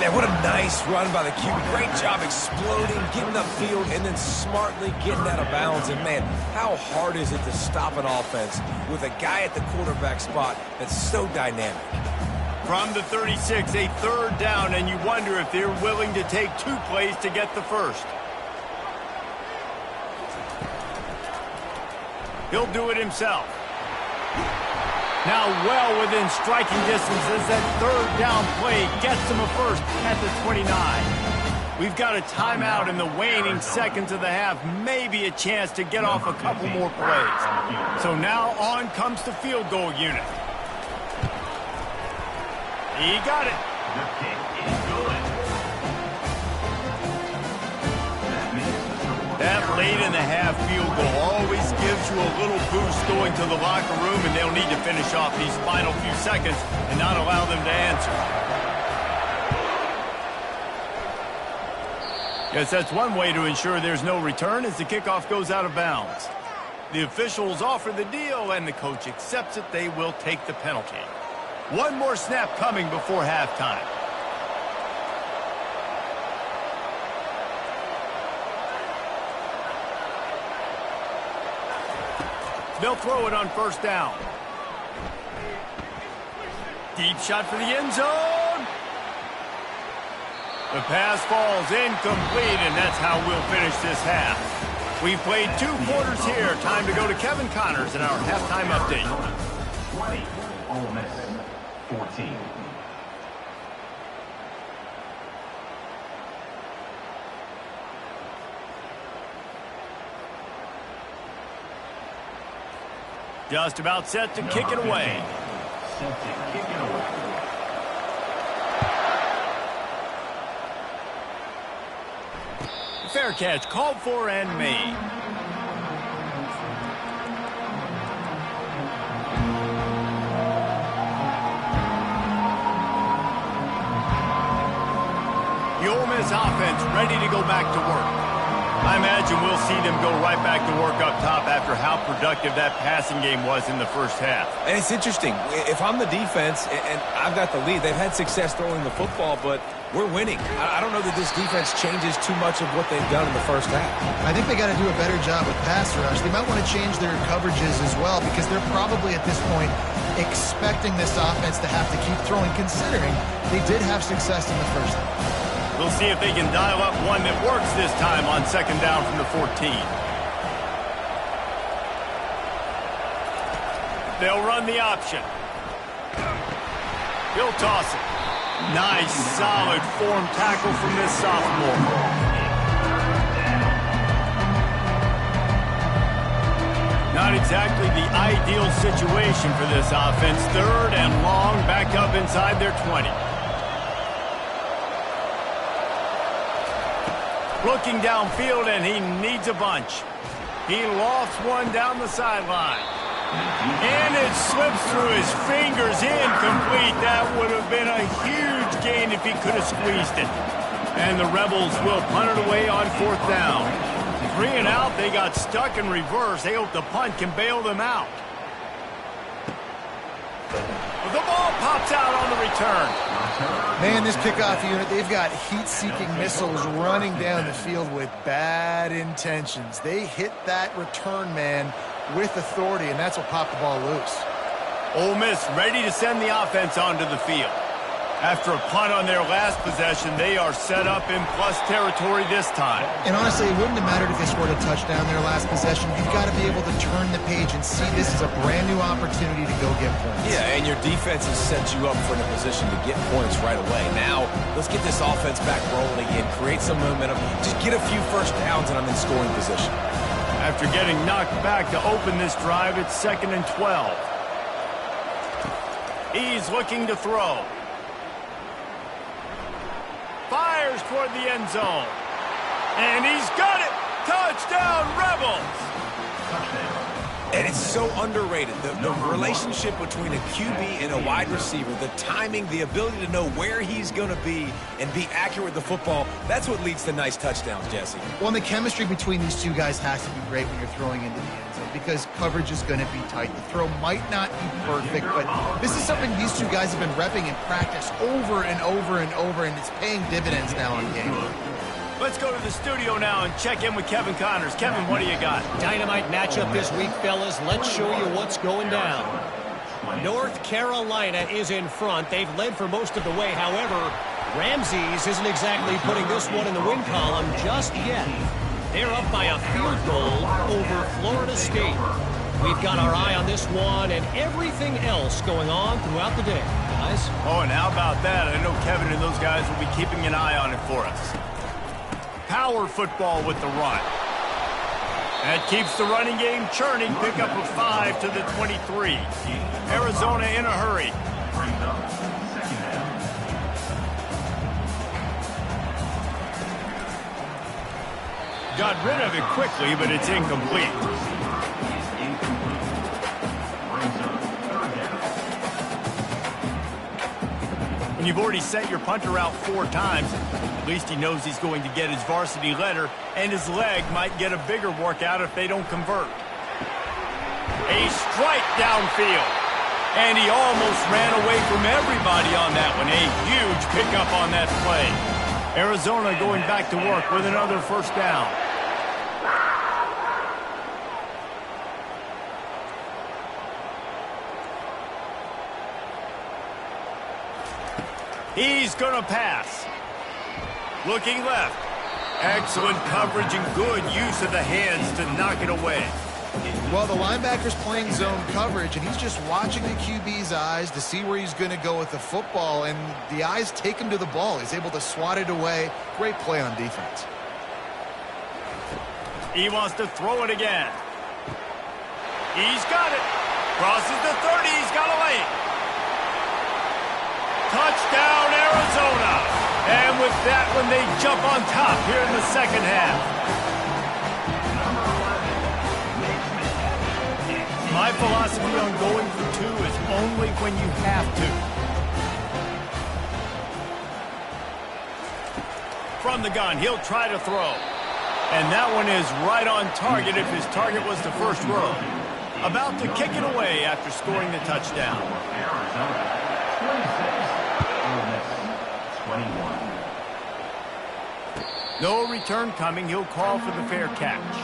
Man, what a nice run by the QB. Great job exploding, getting upfield, and then smartly getting out of bounds. And, man, how hard is it to stop an offense with a guy at the quarterback spot that's so dynamic? From the 36, a third down, and you wonder if they're willing to take 2 plays to get the first. He'll do it himself. Now well within striking distance as that third down play gets him a first at the 29. We've got a timeout in the waning seconds of the half, maybe a chance to get off a couple more plays. So now on comes the field goal unit. He got it. The kick is good. That late in the half field goal always gives you a little boost going to the locker room, and they'll need to finish off these final few seconds and not allow them to answer. Yes, that's one way to ensure there's no return as the kickoff goes out of bounds. The officials offer the deal, and the coach accepts it. They will take the penalty. One more snap coming before halftime. They'll throw it on first down. Deep shot for the end zone. The pass falls incomplete, and that's how we'll finish this half. We've played 2 quarters here. Time to go to Kevin Connors in our halftime update. 20, Ole Miss 14. Just about set to kick it away. Set to kick it away. Fair catch called for and made. The Ole Miss offense ready to go back to work. I imagine we'll see them go right back to work up top after how productive that passing game was in the first half. And it's interesting. If I'm the defense and I've got the lead, they've had success throwing the football, but we're winning. I don't know that this defense changes too much of what they've done in the first half. I think they got to do a better job with pass rush. They might want to change their coverages as well because they're probably at this point expecting this offense to have to keep throwing, considering they did have success in the first half. We'll see if they can dial up one that works this time on second down from the 14. They'll run the option. He'll toss it. Nice, solid form tackle from this sophomore. Not exactly the ideal situation for this offense. Third and long, back up inside their 20. Looking downfield, and he needs a bunch. He lofts one down the sideline. And it slips through his fingers, incomplete. That would have been a huge gain if he could have squeezed it. And the Rebels will punt it away on fourth down. 3 and out, they got stuck in reverse. They hope the punt can bail them out. The ball pops out on the return. Man, this kickoff unit, they've got heat-seeking missiles running down the field with bad intentions. They hit that return man with authority, and that's what popped the ball loose. Ole Miss ready to send the offense onto the field. After a punt on their last possession, they are set up in plus territory this time. And honestly, it wouldn't have mattered if they scored a touchdown their last possession. You've got to be able to turn the page and see this is a brand new opportunity to go get points. Yeah, and your defense has set you up for a position to get points right away. Now, let's get this offense back rolling again, create some momentum, just get a few first downs, and I'm in scoring position. After getting knocked back to open this drive, it's 2nd and 12. He's looking to throw. Fires toward the end zone. And he's got it! Touchdown, Rebels! And it's so underrated. The relationship between a QB and a wide receiver, the timing, the ability to know where he's going to be and be accurate with the football, that's what leads to nice touchdowns, Jesse. Well, and the chemistry between these two guys has to be great when you're throwing into the end zone. because coverage is going to be tight. The throw might not be perfect, but this is something these two guys have been repping in practice over and over and over, and it's paying dividends now in game. Let's go to the studio now and check in with Kevin Connors. Kevin, what do you got? Dynamite matchup this week, fellas. Let's show you what's going down. North Carolina is in front. They've led for most of the way. However, Ramses isn't exactly putting this one in the win column just yet. They're up by a field goal over Florida State. We've got our eye on this one and everything else going on throughout the day, guys. Oh, and how about that? I know Kevin and those guys will be keeping an eye on it for us. Power football with the run. That keeps the running game churning. Pick up a 5 to the 23. Arizona in a hurry. Got rid of it quickly, but it's incomplete. When you've already sent your punter out 4 times, at least he knows he's going to get his varsity letter, and his leg might get a bigger workout if they don't convert. A strike downfield. And he almost ran away from everybody on that one. A huge pickup on that play. Arizona going back to work with another first down. He's going to pass. Looking left. Excellent coverage and good use of the hands to knock it away. Well, the linebacker's playing zone coverage, and he's just watching the QB's eyes to see where he's going to go with the football, and the eyes take him to the ball. He's able to swat it away. Great play on defense. He wants to throw it again. He's got it. Crosses the 30. He's got a lane. Touchdown, Arizona. And with that one, they jump on top here in the second half. My philosophy on going for 2 is only when you have to. From the gun, he'll try to throw. And that one is right on target if his target was the first row. About to kick it away after scoring the touchdown. Arizona, 26, 21. No return coming. He'll call for the fair catch.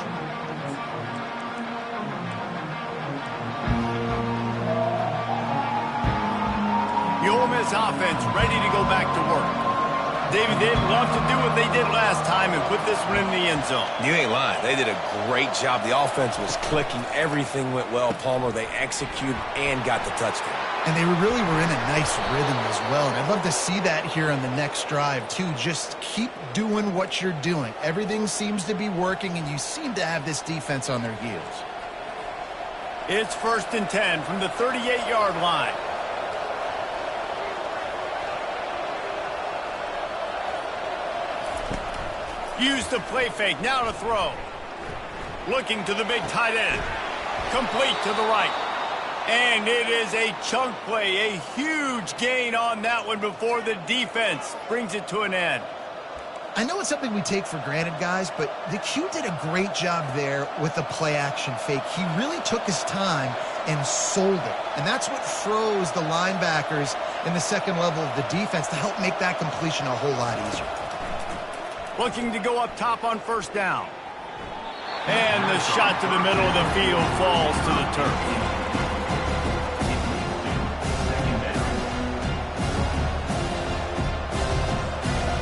The Ole Miss offense ready to go back to work. David, they'd love to do what they did last time and put this one in the end zone. You ain't lying. They did a great job. The offense was clicking. Everything went well, Palmer. They executed and got the touchdown. And they really were in a nice rhythm as well. And I'd love to see that here on the next drive, too. Just keep doing what you're doing. Everything seems to be working, and you seem to have this defense on their heels. It's 1st and 10 from the 38-yard line. Use the play fake, now to throw. Looking to the big tight end. Complete to the right. And it is a chunk play, a huge gain on that one before the defense brings it to an end. I know it's something we take for granted, guys, but the Q did a great job there with the play-action fake. He really took his time and sold it. And that's what froze the linebackers in the second level of the defense to help make that completion a whole lot easier. Looking to go up top on first down. And the shot to the middle of the field falls to the turf.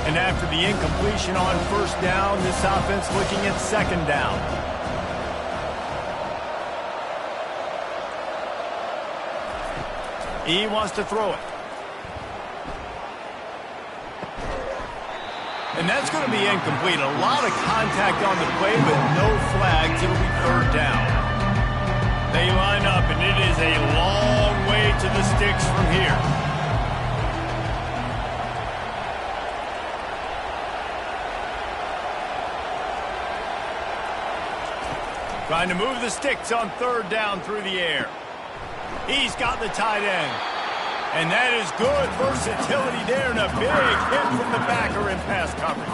And after the incompletion on first down, this offense looking at second down. He wants to throw it. And that's going to be incomplete. A lot of contact on the play, but no flags. It'll be third down. They line up, and it is a long way to the sticks from here. Trying to move the sticks on third down through the air. He's got the tight end. And that is good versatility there and a big hit from the backer in pass coverage.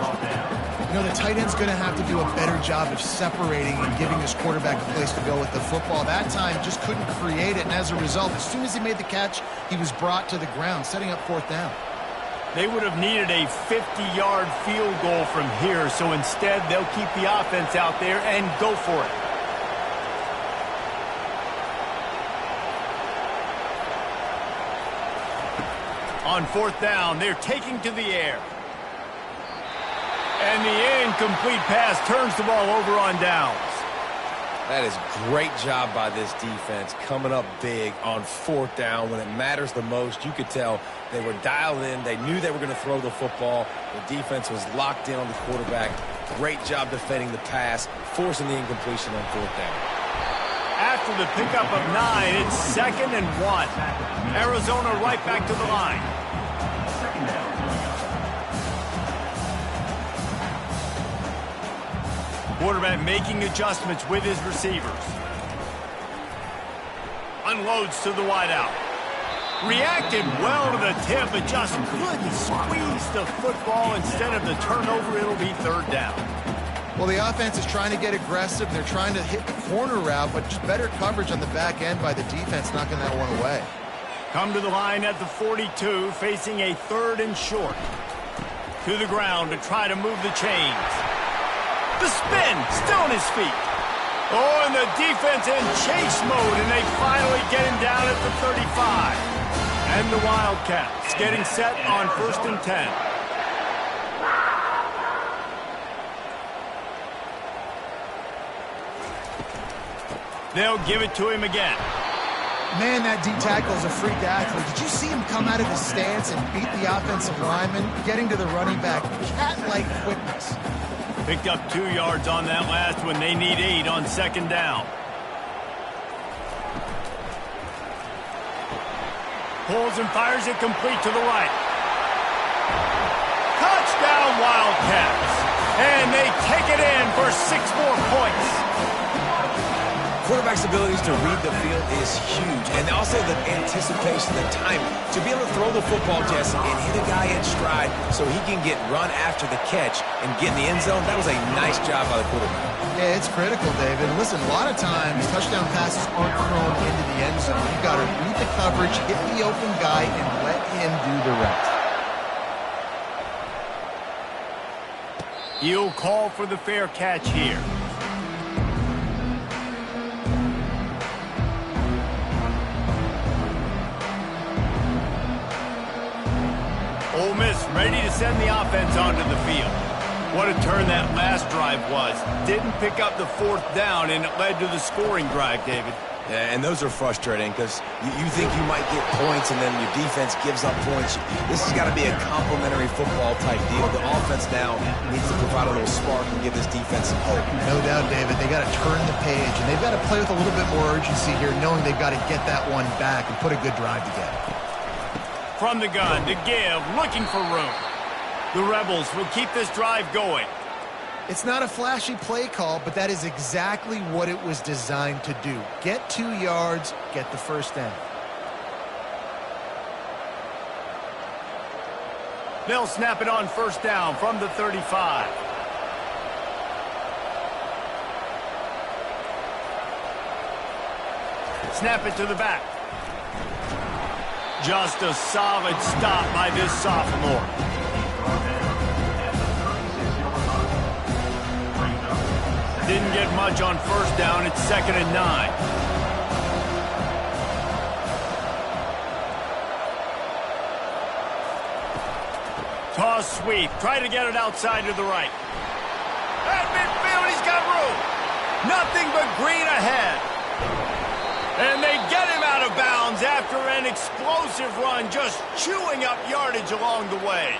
You know, the tight end's going to have to do a better job of separating and giving his quarterback a place to go with the football. That time just couldn't create it, and as a result, as soon as he made the catch, he was brought to the ground, setting up fourth down. They would have needed a 50-yard field goal from here, so instead they'll keep the offense out there and go for it. On fourth down, they're taking to the air. And the incomplete pass turns the ball over on downs. That is great job by this defense, coming up big on fourth down when it matters the most. You could tell they were dialed in. They knew they were going to throw the football. The defense was locked in on the quarterback. Great job defending the pass, forcing the incompletion on fourth down. After the pickup of 9, it's 2nd and 1. Arizona right back to the line. Second down. Quarterback making adjustments with his receivers. Unloads to the wideout. Reacted well to the tip, but just couldn't squeeze the football. Instead of the turnover, it'll be third down. Well, the offense is trying to get aggressive. They're trying to hit the corner route, but just better coverage on the back end by the defense, knocking that one away. Come to the line at the 42, facing a 3rd and short. To the ground to try to move the chains. The spin, still on his feet. Oh, and the defense in chase mode, and they finally get him down at the 35. And the Wildcats getting set on 1st and 10. They'll give it to him again. Man, that D-tackle is a freak athlete. Did you see him come out of his stance and beat the offensive lineman, getting to the running back? Cat-like quickness. Picked up 2 yards on that last one. They need 8 on 2nd down. Pulls and fires it complete to the right. Touchdown Wildcats. And they take it in for 6 more points. Quarterback's abilities to read the field is huge, and also the anticipation, the time to be able to throw the football, Jesse, and hit a guy in stride so he can get run after the catch and get in the end zone. That was a nice job by the quarterback. Yeah, it's critical, David. Listen, a lot of times touchdown passes aren't thrown into the end zone. You've got to read the coverage, hit the open guy, and let him do the rest. He'll call for the fair catch here. Ole Miss ready to send the offense onto the field. What a turn that last drive was. Didn't pick up the 4th down, and it led to the scoring drive, David. Yeah, and those are frustrating because you think you might get points and then your defense gives up points. This has got to be a complementary football type deal. The offense now needs to provide a little spark and give this defense some hope. No doubt, David. They got to turn the page, and they've got to play with a little bit more urgency here, knowing they've got to get that one back and put a good drive together. From the gun to give, looking for room. The Rebels will keep this drive going. It's not a flashy play call, but that is exactly what it was designed to do. Get 2 yards, get the first down. They'll snap it on 1st down from the 35. Snap it to the back. Just a solid stop by this sophomore. Didn't get much on 1st down. It's 2nd and 9. Toss sweep. Try to get it outside to the right. At midfield, he's got room. Nothing but green ahead. And they get him out of bounds after an explosive run, just chewing up yardage along the way.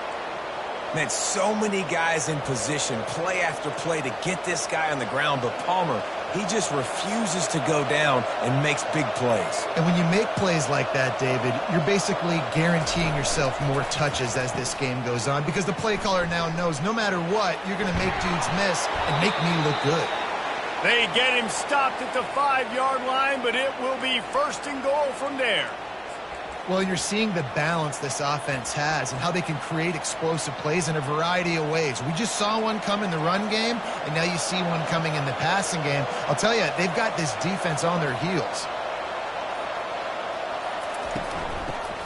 Man, so many guys in position, play after play to get this guy on the ground, but Palmer, he just refuses to go down and makes big plays. And when you make plays like that, David, you're basically guaranteeing yourself more touches as this game goes on, because the play caller now knows no matter what, you're going to make dudes miss and make me look good. They get him stopped at the 5-yard line, but it will be 1st and goal from there. Well, you're seeing the balance this offense has and how they can create explosive plays in a variety of ways. We just saw one come in the run game, and now you see one coming in the passing game. I'll tell you, they've got this defense on their heels.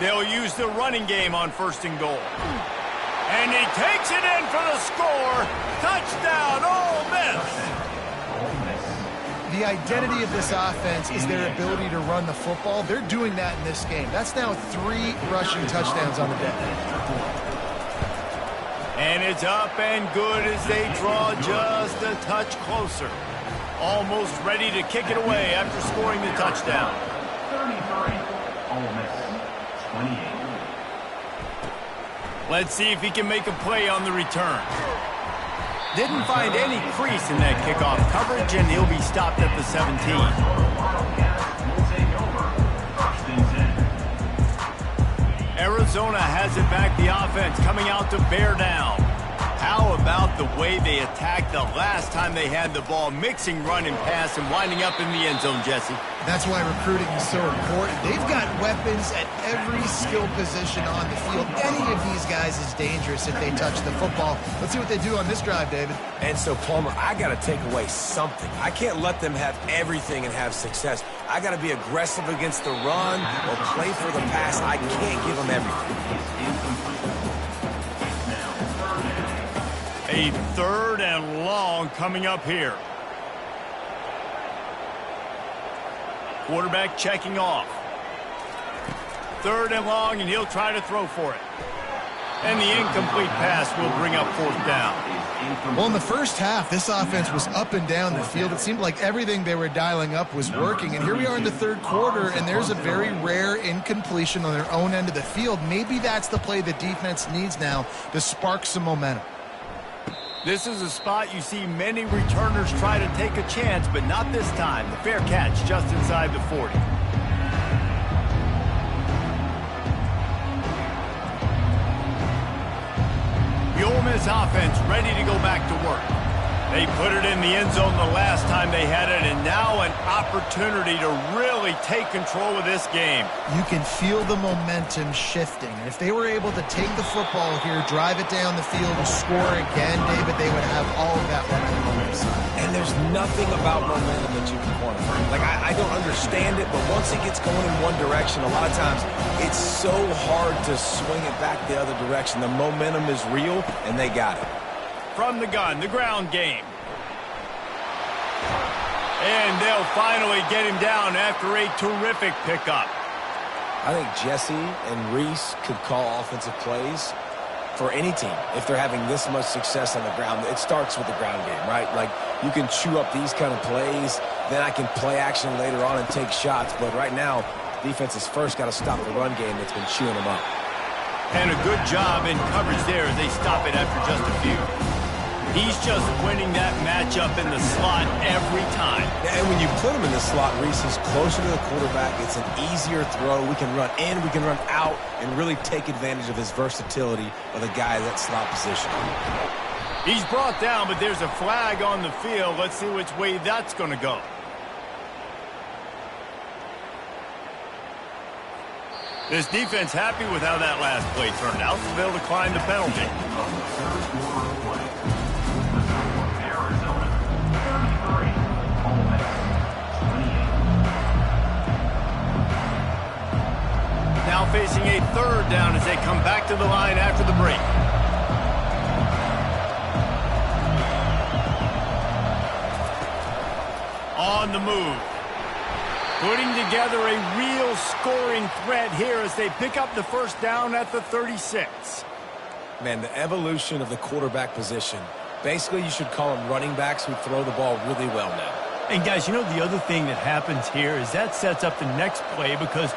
They'll use the running game on 1st and goal. And he takes it in for the score. Touchdown, Ole Miss. The identity of this offense is their ability to run the football. They're doing that in this game. That's now 3 rushing touchdowns on the day. And it's up and good as they draw just a touch closer. Almost ready to kick it away after scoring the touchdown. 33, Ole Miss, 28. Let's see if he can make a play on the return. Didn't find any crease in that kickoff coverage, and he'll be stopped at the 17. Arizona has it back, the offense coming out to bear down. How about the way they attacked the last time they had the ball, mixing run and pass and winding up in the end zone, Jesse? That's why recruiting is so important. They've got weapons at every skill position on the field. Any of these guys is dangerous if they touch the football. Let's see what they do on this drive, David. And so, Palmer, I got to take away something. I can't let them have everything and have success. I got to be aggressive against the run or play for the pass. I can't give them everything. A 3rd and long coming up here. Quarterback checking off. 3rd and long, and he'll try to throw for it. And the incomplete pass will bring up 4th down. Well, in the first half, this offense was up and down the field. It seemed like everything they were dialing up was working. And here we are in the 3rd quarter, and there's a very rare incompletion on their own end of the field. Maybe that's the play the defense needs now to spark some momentum. This is a spot you see many returners try to take a chance, but not this time. The fair catch just inside the 40. The Ole Miss offense ready to go back to work. They put it in the end zone the last time they had it, and now an opportunity to really take control of this game. You can feel the momentum shifting. And if they were able to take the football here, drive it down the field, and score again, David, they would have all of that momentum on their side. And there's nothing about momentum that you can quantify. Like, I don't understand it, but once it gets going in one direction, a lot of times it's so hard to swing it back the other direction. The momentum is real, and they got it. From the gun, the ground game. And they'll finally get him down after a terrific pickup. I think Jesse and Reese could call offensive plays for any team if they're having this much success on the ground. It starts with the ground game, right? Like, you can chew up these kind of plays, then I can play action later on and take shots. But right now, defense has first got to stop the run game that's been chewing them up. And a good job in coverage there as they stop it after just a few. He's just winning that matchup in the slot every time. And when you put him in the slot, Reese is closer to the quarterback. It's an easier throw. We can run in, we can run out, and really take advantage of his versatility of the guy in that slot position. He's brought down, but there's a flag on the field. Let's see which way that's going to go. This defense happy with how that last play turned out, so they'll decline the penalty. Now facing a 3rd down as they come back to the line after the break. On the move. Putting together a real scoring threat here as they pick up the 1st down at the 36. Man, the evolution of the quarterback position. Basically, you should call them running backs who throw the ball really well now. And guys, you know the other thing that happens here is that sets up the next play because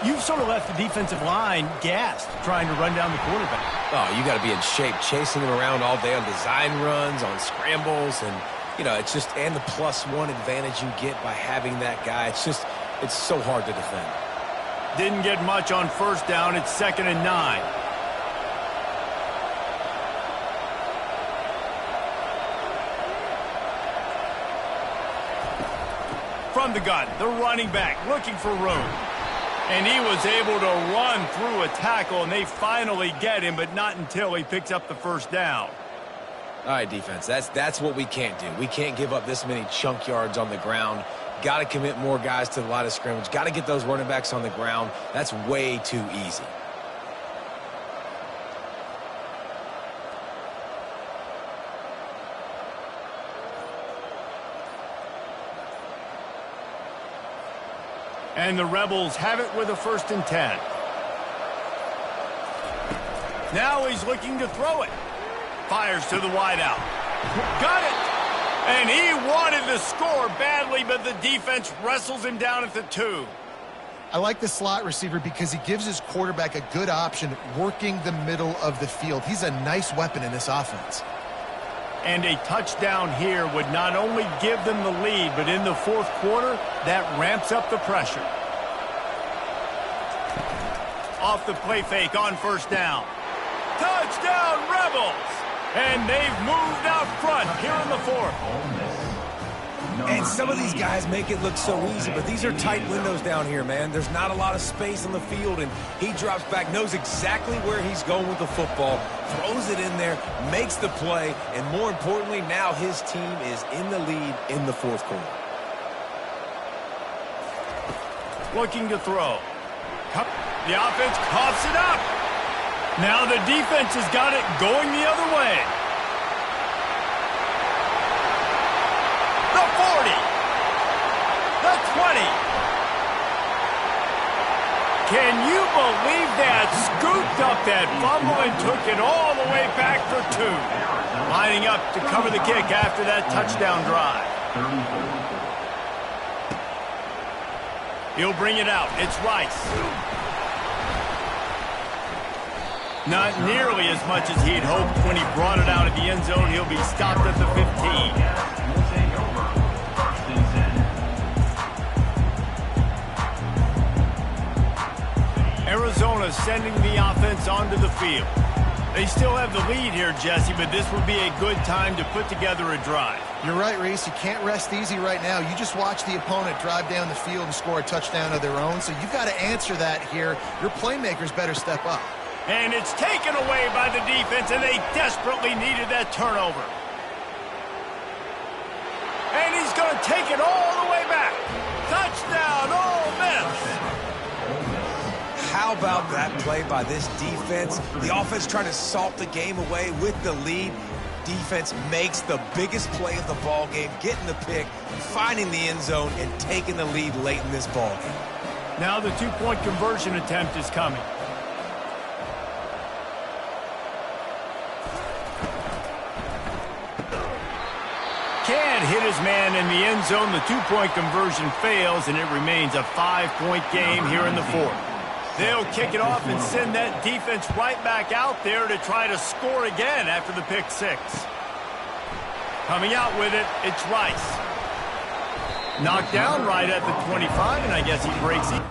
you've sort of left the defensive line gassed trying to run down the quarterback. Oh, you got to be in shape, chasing him around all day on design runs, on scrambles, and, you know, it's just, and the +1 advantage you get by having that guy. It's just, it's so hard to defend. Didn't get much on 1st down. It's 2nd and 9. From the gun, the running back looking for room. And he was able to run through a tackle, and they finally get him, but not until he picks up the first down. All right, defense, that's what we can't do. We can't give up this many chunk yards on the ground. Got to commit more guys to the line of scrimmage. Got to get those running backs on the ground. That's way too easy. And the Rebels have it with a 1st and 10. Now he's looking to throw it. Fires to the wideout. Got it! And he wanted to score badly, but the defense wrestles him down at the 2. I like the slot receiver because he gives his quarterback a good option working the middle of the field. He's a nice weapon in this offense. And a touchdown here would not only give them the lead, but in the 4th quarter, that ramps up the pressure. Off the play fake on 1st down. Touchdown, Rebels! And they've moved out front here in the 4th. And some of these guys make it look so easy, but these are tight windows down here, man. There's not a lot of space on the field, and he drops back, knows exactly where he's going with the football, throws it in there, makes the play, and more importantly, now his team is in the lead in the 4th quarter. Looking to throw. The offense coughs it up. Now the defense has got it going the other way. The 40. The 20. Can you believe that? Scooped up that fumble and took it all the way back for 2. Lining up to cover the kick after that touchdown drive. He'll bring it out. It's Rice. Not nearly as much as he'd hoped when he brought it out of the end zone. He'll be stopped at the 15. Arizona sending the offense onto the field. They still have the lead here, Jesse, but this would be a good time to put together a drive. You're right, Reese. You can't rest easy right now. You just watch the opponent drive down the field and score a touchdown of their own, so you've got to answer that here. Your playmakers better step up. And it's taken away by the defense, and they desperately needed that turnover. And he's going to take it all the way back. Touchdown, Ole Miss. How about that play by this defense? The offense trying to salt the game away with the lead. Defense makes the biggest play of the ball game, getting the pick, finding the end zone, and taking the lead late in this ball game. Now the 2-point conversion attempt is coming. Can't hit his man in the end zone. The 2-point conversion fails, and it remains a 5-point game here in the 4th. They'll kick it off and send that defense right back out there to try to score again after the pick 6. Coming out with it, it's Rice. Knocked down right at the 25, and I guess he breaks it.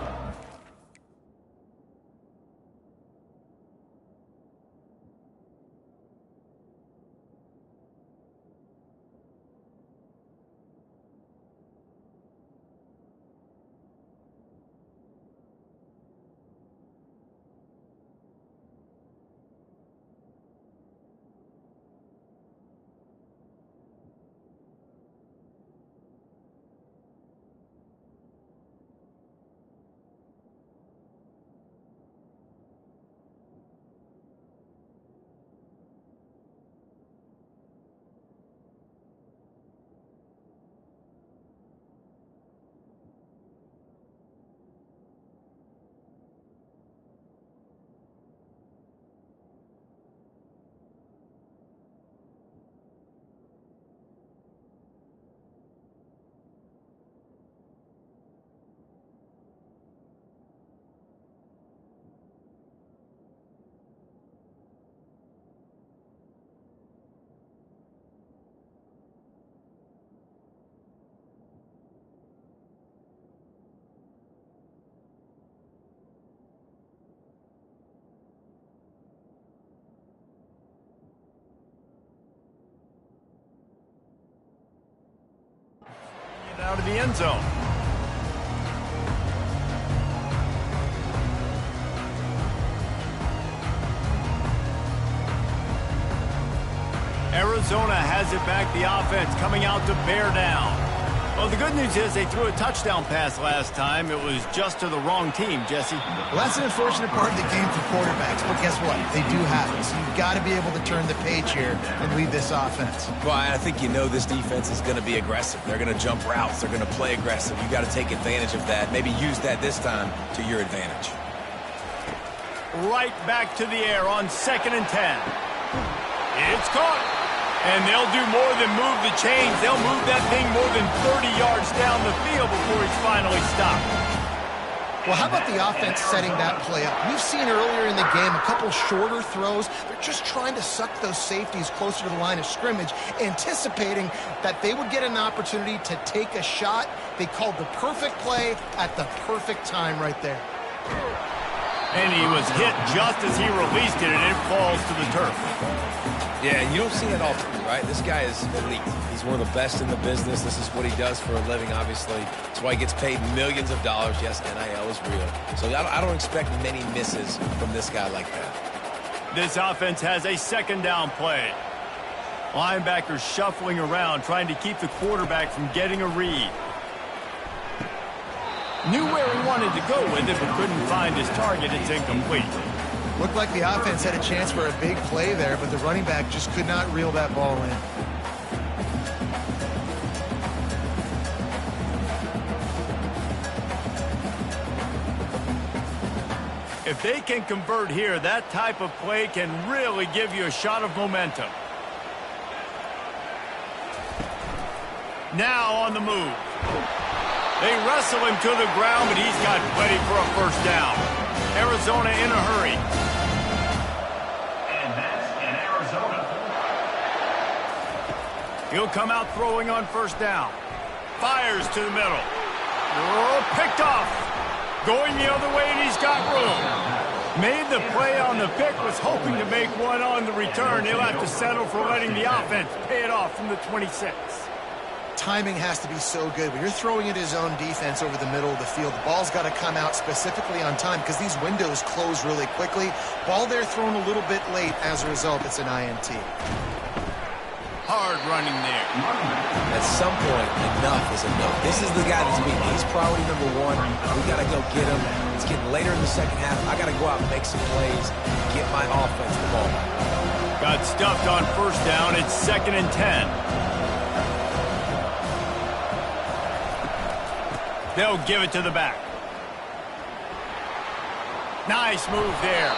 Out of the end zone. Arizona has it back, the offense coming out to bear down. Well, the good news is they threw a touchdown pass last time. It was just to the wrong team, Jesse. Well, that's an unfortunate part of the game for quarterbacks, but guess what? They do have it, so you've got to be able to turn the page here and lead this offense. Well, I think you know this defense is going to be aggressive. They're going to jump routes. They're going to play aggressive. You got to take advantage of that. Maybe use that this time to your advantage. Right back to the air on 2nd and 10. It's caught. And they'll do more than move the chains. They'll move that thing more than 30 yards down the field before he's finally stopped. Well, how about the offense setting that play up? We've seen earlier in the game a couple shorter throws. They're just trying to suck those safeties closer to the line of scrimmage, anticipating that they would get an opportunity to take a shot. They called the perfect play at the perfect time right there. And he was hit just as he released it, and it falls to the turf. Yeah, you don't see that often, right? This guy is elite. He's one of the best in the business. This is what he does for a living, obviously. That's why he gets paid millions of dollars. Yes, NIL is real. So I don't expect many misses from this guy like that. This offense has a 2nd down play. Linebackers shuffling around, trying to keep the quarterback from getting a read. Knew where he wanted to go with it, but couldn't find his target. It's incomplete. Looked like the offense had a chance for a big play there, but the running back just could not reel that ball in. If they can convert here, that type of play can really give you a shot of momentum. Now on the move. They wrestle him to the ground, but he's got plenty for a 1st down. Arizona in a hurry. And that's in Arizona. He'll come out throwing on 1st down. Fires to the middle. Oh, picked off. Going the other way, and he's got room. Made the play on the pick, was hoping to make one on the return. He'll have to settle for letting the offense pay it off from the 26. Timing has to be so good. When you're throwing at his own defense over the middle of the field, the ball's got to come out specifically on time because these windows close really quickly. Ball there thrown a little bit late. As a result, it's an INT. Hard running there. At some point, enough is enough. This is the guy that's beating. He's priority number 1. We got to go get him. It's getting later in the 2nd half. I got to go out and make some plays, get my offense the ball back. Got stuffed on 1st down. It's 2nd and 10. They'll give it to the back. Nice move there.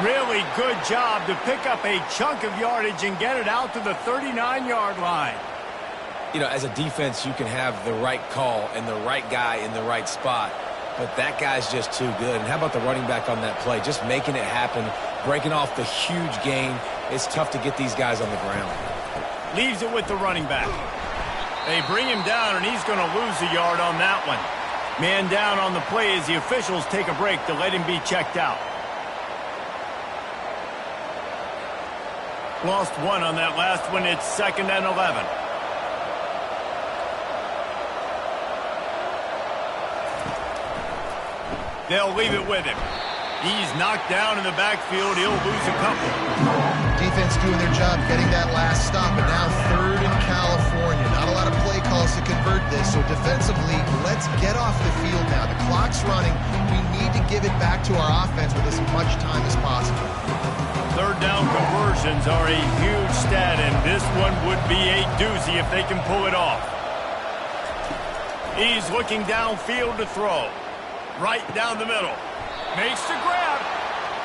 Really good job to pick up a chunk of yardage and get it out to the 39-yard line. You know, as a defense, you can have the right call and the right guy in the right spot, but that guy's just too good. And how about the running back on that play? Just making it happen, breaking off the huge gain. It's tough to get these guys on the ground. Leaves it with the running back. They bring him down, and he's going to lose a yard on that one. Man down on the play as the officials take a break to let him be checked out. Lost 1 on that last one. It's 2nd and 11. They'll leave it with him. He's knocked down in the backfield. He'll lose a couple. Defense doing their job, getting that last stop, and now 3rd in California. Not a lot of play calls to convert this, so defensively, let's get off the field now. The clock's running. We need to give it back to our offense with as much time as possible. 3rd down conversions are a huge stat, and this one would be a doozy if they can pull it off. He's looking downfield to throw. Right down the middle. Makes the grab.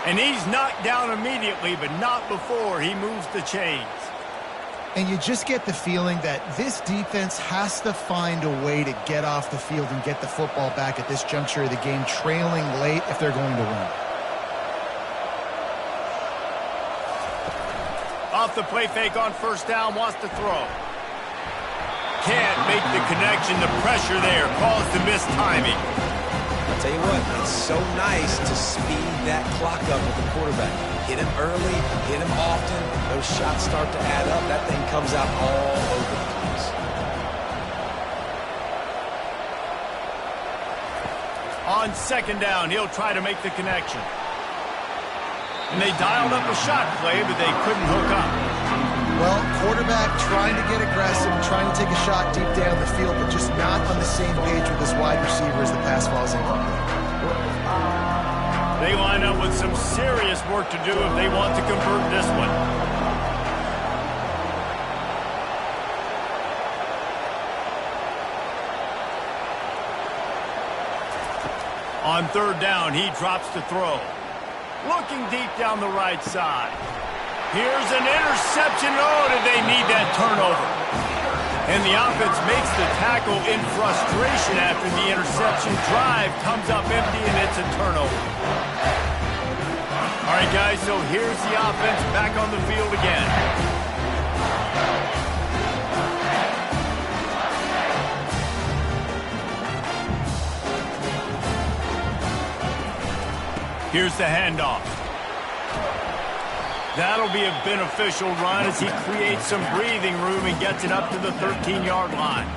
And he's knocked down immediately, but not before he moves the chains. And you just get the feeling that this defense has to find a way to get off the field and get the football back at this juncture of the game, trailing late if they're going to win. Off the play fake on 1st down, wants to throw. Can't make the connection. The pressure there caused the missed timing. I'll tell you what, it's so nice to speed that clock up with the quarterback. Hit him early, hit him often. Those shots start to add up. That thing comes out all over the place. On 2nd down, he'll try to make the connection. And they dialed up a shot play, but they couldn't hook up. Well, quarterback trying to get aggressive, trying to take a shot deep down the field, but just not on the same page with his wide receiver as the pass falls incomplete. They line up with some serious work to do if they want to convert this one. On third down, he drops to throw. Looking deep down the right side. Here's an interception. Oh, did they need that turnover? And the offense makes the tackle in frustration after the interception. Drive comes up empty, and it's a turnover. All right, guys, so here's the offense back on the field again. Here's the handoff. That'll be a beneficial run as he creates some breathing room and gets it up to the 13-yard line.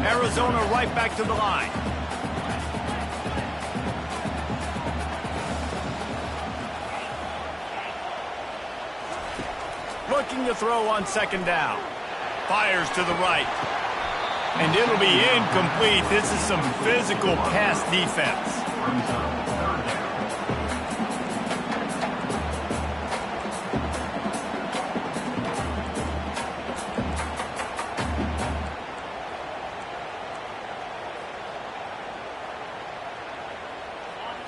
Arizona right back to the line. Looking to throw on second down. Fires to the right. And it'll be incomplete. This is some physical pass defense.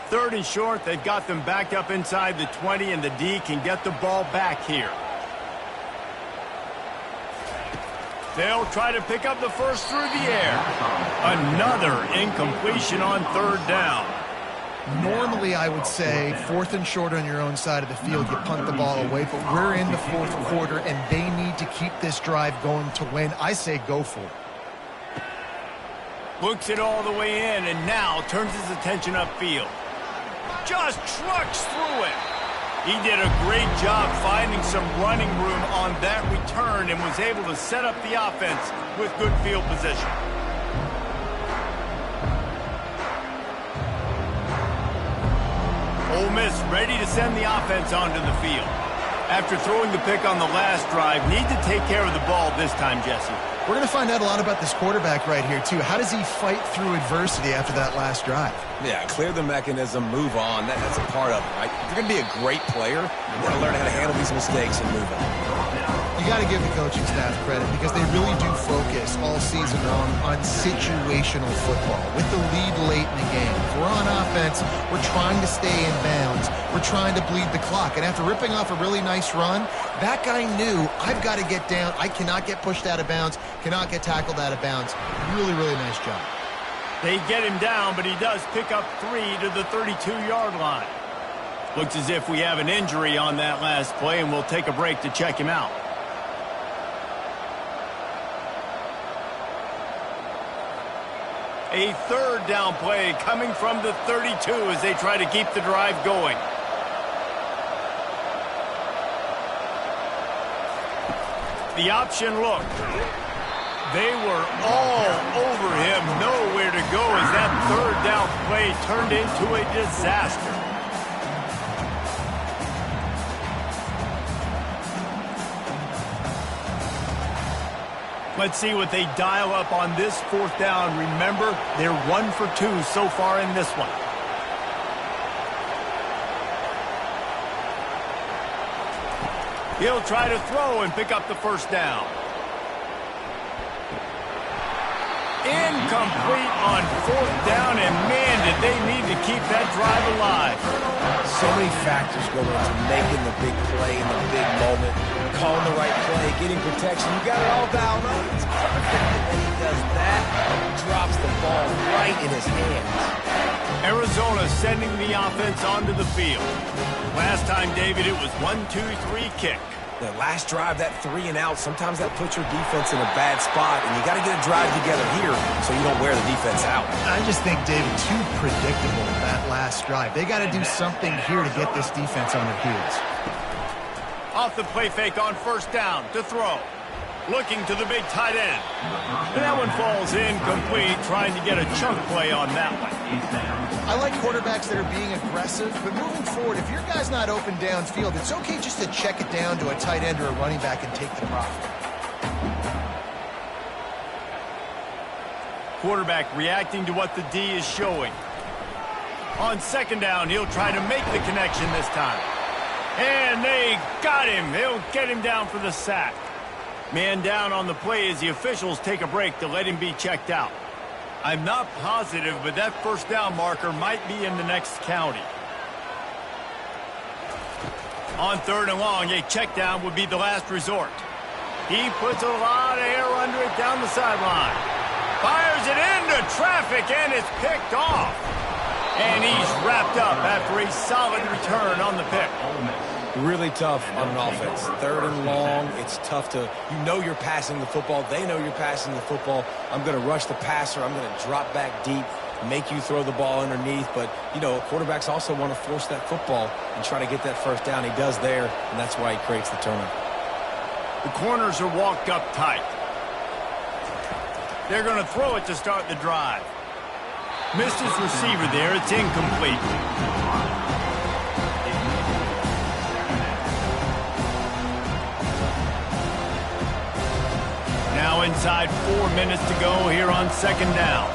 Third and short, they've got them back up inside the 20, and the D can get the ball back here. They'll try to pick up the first through the air. Another incompletion on third down. Normally, I would say fourth and short on your own side of the field, you punt the ball away, but we're in the fourth quarter, and they need to keep this drive going to win. I say go for it. Looks it all the way in, and now turns his attention upfield. Just trucks through it. He did a great job finding some running room on that return and was able to set up the offense with good field position. Ole Miss ready to send the offense onto the field. After throwing the pick on the last drive, need to take care of the ball this time, Jesse. We're going to find out a lot about this quarterback right here, too. How does he fight through adversity after that last drive? Yeah, clear the mechanism, move on. That's a part of it, right? If you're going to be a great player, you got to learn how to handle these mistakes and move on. You got to give the coaching staff credit because they really do focus all season long on situational football with the lead late in the game. If we're on offense, we're trying to stay in bounds. We're trying to bleed the clock. And after ripping off a really nice run, that guy knew, I've got to get down. I cannot get pushed out of bounds, cannot get tackled out of bounds. Really, really nice job. They get him down, but he does pick up 3 to the 32-yard line. Looks as if we have an injury on that last play, and we'll take a break to check him out. A third down play coming from the 32 as they try to keep the drive going. The option look. They were all over him, nowhere to go as that third down play turned into a disaster. Let's see what they dial up on this fourth down. Remember, they're 1 for 2 so far in this one. He'll try to throw and pick up the first down. Incomplete on fourth down, and man, did they need to keep that drive alive. So many factors go into making the big play in the big moment, calling the right play, getting protection. You got it all dialed up. It's perfect. And then he does that, drops the ball right in his hands. Arizona sending the offense onto the field. Last time, David, it was 1-2-3 kick. The last drive, that 3 and out, sometimes that puts your defense in a bad spot, and you got to get a drive together here so you don't wear the defense out. I just think, David, too predictable that last drive. They got to do something here to get this defense on their heels. Off the play fake on first down to throw. Looking to the big tight end. And that one falls incomplete, trying to get a chunk play on that one. I like quarterbacks that are being aggressive, but moving forward, if your guy's not open downfield, it's okay just to check it down to a tight end or a running back and take the profit. Quarterback reacting to what the D is showing. On second down, he'll try to make the connection this time. And they got him. They'll get him down for the sack. Man down on the play as the officials take a break to let him be checked out. I'm not positive, but that first down marker might be in the next county. On third and long, a check down would be the last resort. He puts a lot of air under it down the sideline. Fires it into traffic, and it's picked off. And he's wrapped up after a solid return on the pick. Really tough on an offense. Third and long, it's tough to, you're passing the football. They know you're passing the football. I'm going to rush the passer. I'm going to drop back deep, make you throw the ball underneath. But, quarterbacks also want to force that football and try to get that first down. He does there, and that's why he creates the turnover. The corners are walked up tight. They're going to throw it to start the drive. Missed his receiver there. It's incomplete. Now inside 4 minutes to go here on second down.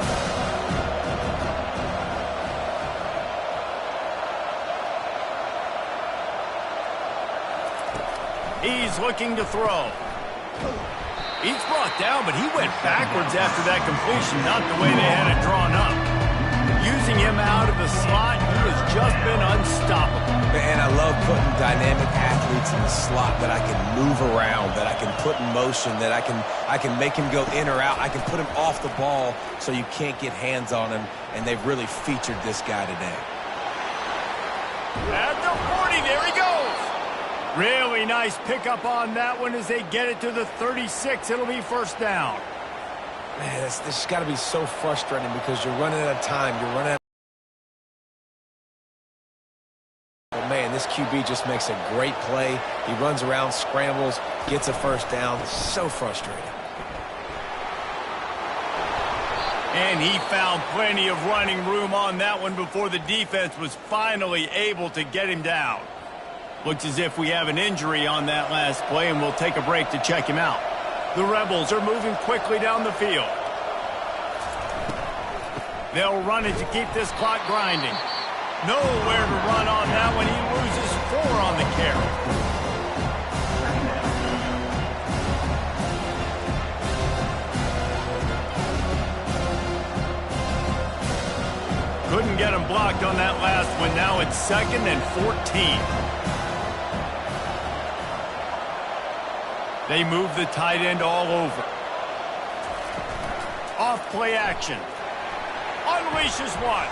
He's looking to throw. He's brought down, but he went backwards after that completion, not the way they had it drawn up. Using him out of the slot, he has just been unstoppable. And I love putting dynamic athletes in the slot that I can move around, that I can put in motion, that I can make him go in or out. I can put him off the ball so you can't get hands on him, and they've really featured this guy today. At the 40, there he goes. Really nice pickup on that one as they get it to the 36. It'll be first down. Man, this has got to be so frustrating because you're running out of time. You're running out of... But, man, this QB just makes a great play. He runs around, scrambles, gets a first down. So frustrating. And he found plenty of running room on that one before the defense was finally able to get him down. Looks as if we have an injury on that last play, and we'll take a break to check him out. The Rebels are moving quickly down the field. They'll run it to keep this clock grinding. Nowhere to run on that one. He loses 4 on the carry. Couldn't get him blocked on that last one. Now it's 2nd and 14. They move the tight end all over. Off play action. Unleashes one.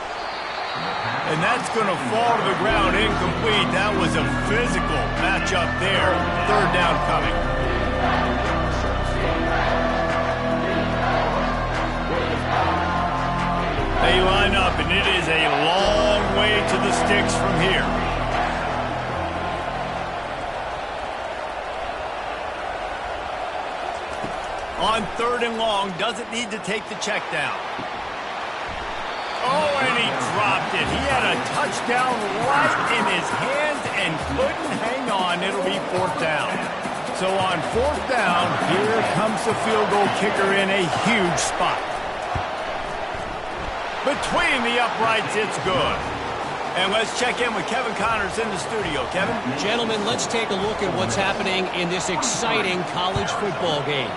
And that's going to fall to the ground incomplete. That was a physical matchup there. Third down coming. They line up, and it is a long way to the sticks from here. On third and long, doesn't need to take the check down. Oh, and he dropped it. He had a touchdown right in his hands and couldn't hang on. It'll be fourth down. So on fourth down, here comes the field goal kicker in a huge spot. Between the uprights, it's good. And let's check in with Kevin Connors in the studio. Kevin? Gentlemen, let's take a look at what's happening in this exciting college football game.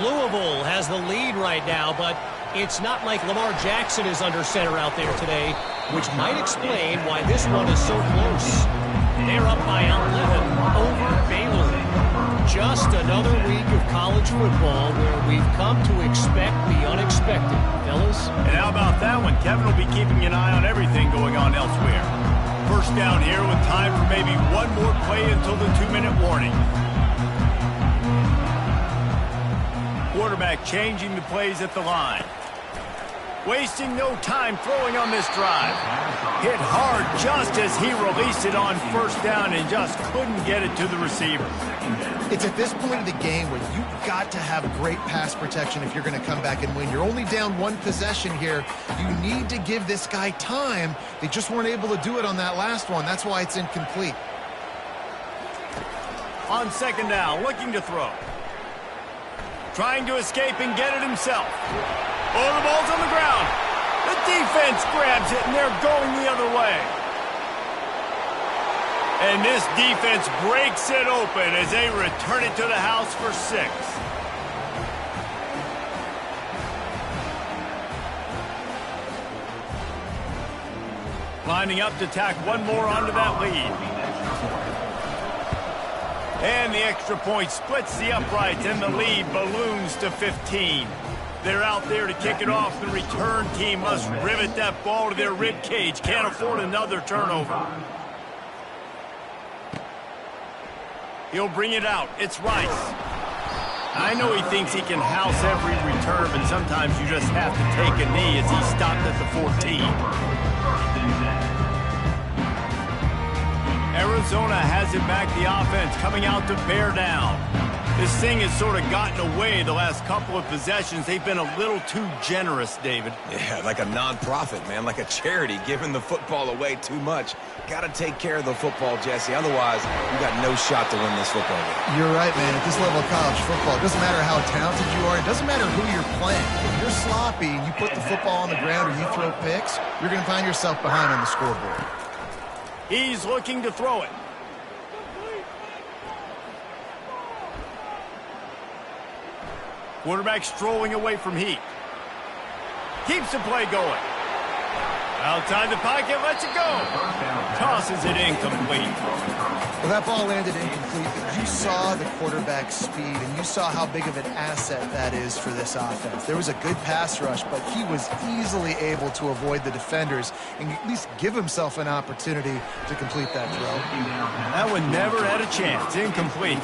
Louisville has the lead right now, but it's not like Lamar Jackson is under center out there today, which might explain why this one is so close. They're up by 11 over Baylor. Just another week of college football where we've come to expect the unexpected, fellas. And how about that one? Kevin will be keeping an eye on everything going on elsewhere. First down here with time for maybe one more play until the 2-minute warning. Quarterback changing the plays at the line. Wasting no time throwing on this drive. Hit hard just as he released it on first down and just couldn't get it to the receiver. It's at this point of the game where you've got to have great pass protection if you're going to come back and win. You're only down one possession here. You need to give this guy time. They just weren't able to do it on that last one. That's why it's incomplete. On second down, looking to throw. Trying to escape and get it himself. Oh, the ball's on the ground. The defense grabs it, and they're going the other way. And this defense breaks it open as they return it to the house for 6. Lining up to tack one more onto that lead. And the extra point splits the uprights, and the lead balloons to 15. They're out there to kick it off. The return team must rivet that ball to their rib cage. Can't afford another turnover. He'll bring it out. It's Rice. I know he thinks he can house every return, but sometimes you just have to take a knee as he stopped at the 14. Arizona has it back, the offense coming out to bear down. This thing has sort of gotten away the last couple of possessions. They've been a little too generous, David. Yeah, like a non-profit, man, like a charity, giving the football away too much. Got to take care of the football, Jesse. Otherwise, you got no shot to win this football game. You're right, man. At this level of college football, it doesn't matter how talented you are. It doesn't matter who you're playing. If you're sloppy and you put the football on the ground or you throw picks, you're going to find yourself behind on the scoreboard. He's looking to throw it. Quarterback strolling away from heat. Keeps the play going. Outside the pocket, lets it go. Tosses it incomplete. Well, that ball landed incomplete, but you saw the quarterback's speed, and you saw how big of an asset that is for this offense. There was a good pass rush, but he was easily able to avoid the defenders and at least give himself an opportunity to complete that throw. That one never had a chance. Incomplete.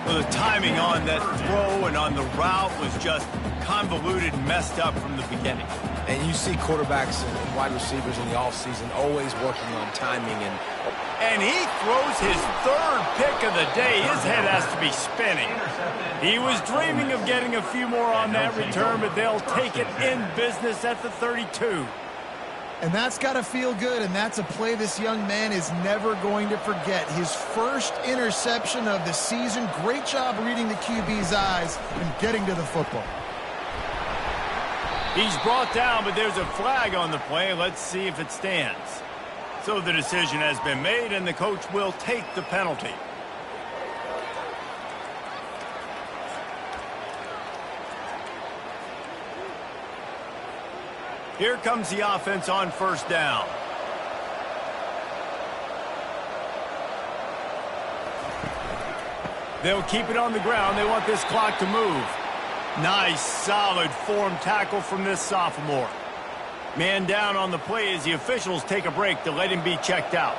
Well, the timing on that throw and on the route was just convoluted and messed up from the beginning. And you see quarterbacks and wide receivers in the offseason always working on timing. And he throws his 3rd pick of the day. His head has to be spinning. He was dreaming of getting a few more on that return, but they'll take it in business at the 32. And that's got to feel good, and that's a play this young man is never going to forget. His first interception of the season. Great job reading the QB's eyes and getting to the football. He's brought down, but there's a flag on the play. Let's see if it stands. So the decision has been made, and the coach will take the penalty. Here comes the offense on first down. They'll keep it on the ground. They want this clock to move. Nice, solid form tackle from this sophomore. Man down on the play as the officials take a break to let him be checked out.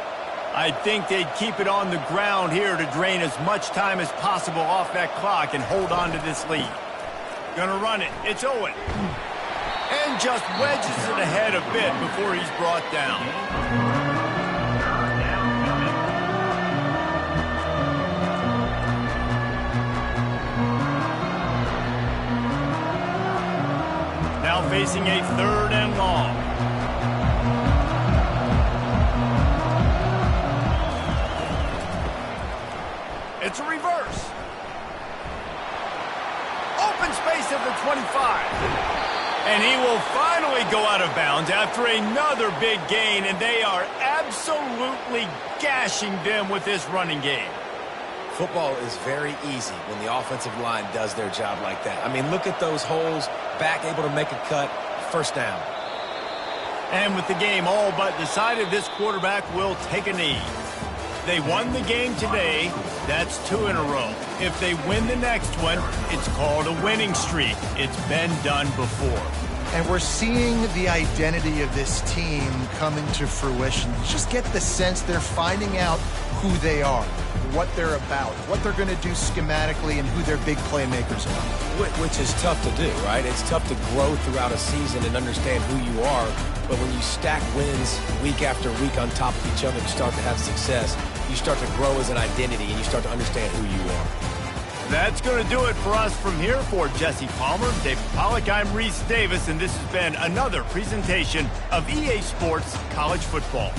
I think they'd keep it on the ground here to drain as much time as possible off that clock and hold on to this lead. Gonna run it. It's Owen. And just wedges it ahead a bit before he's brought down. Now facing a 3rd and long. It's a reverse. Open space at the 25. And he will finally go out of bounds after another big gain, and they are absolutely gashing them with this running game. Football is very easy when the offensive line does their job like that. I mean, look at those holes, back able to make a cut, first down. And with the game all but decided, this quarterback will take a knee. They won the game today. That's 2 in a row. If they win the next one, it's called a winning streak. It's been done before. And we're seeing the identity of this team coming to fruition. You just get the sense they're finding out who they are, what they're about, what they're going to do schematically, and who their big playmakers are. Which is tough to do, right? It's tough to grow throughout a season and understand who you are. But when you stack wins week after week on top of each other and start to have success, you start to grow as an identity and you start to understand who you are. That's going to do it for us from here. For Jesse Palmer, David Pollack, I'm Reese Davis, and this has been another presentation of EA Sports College Football.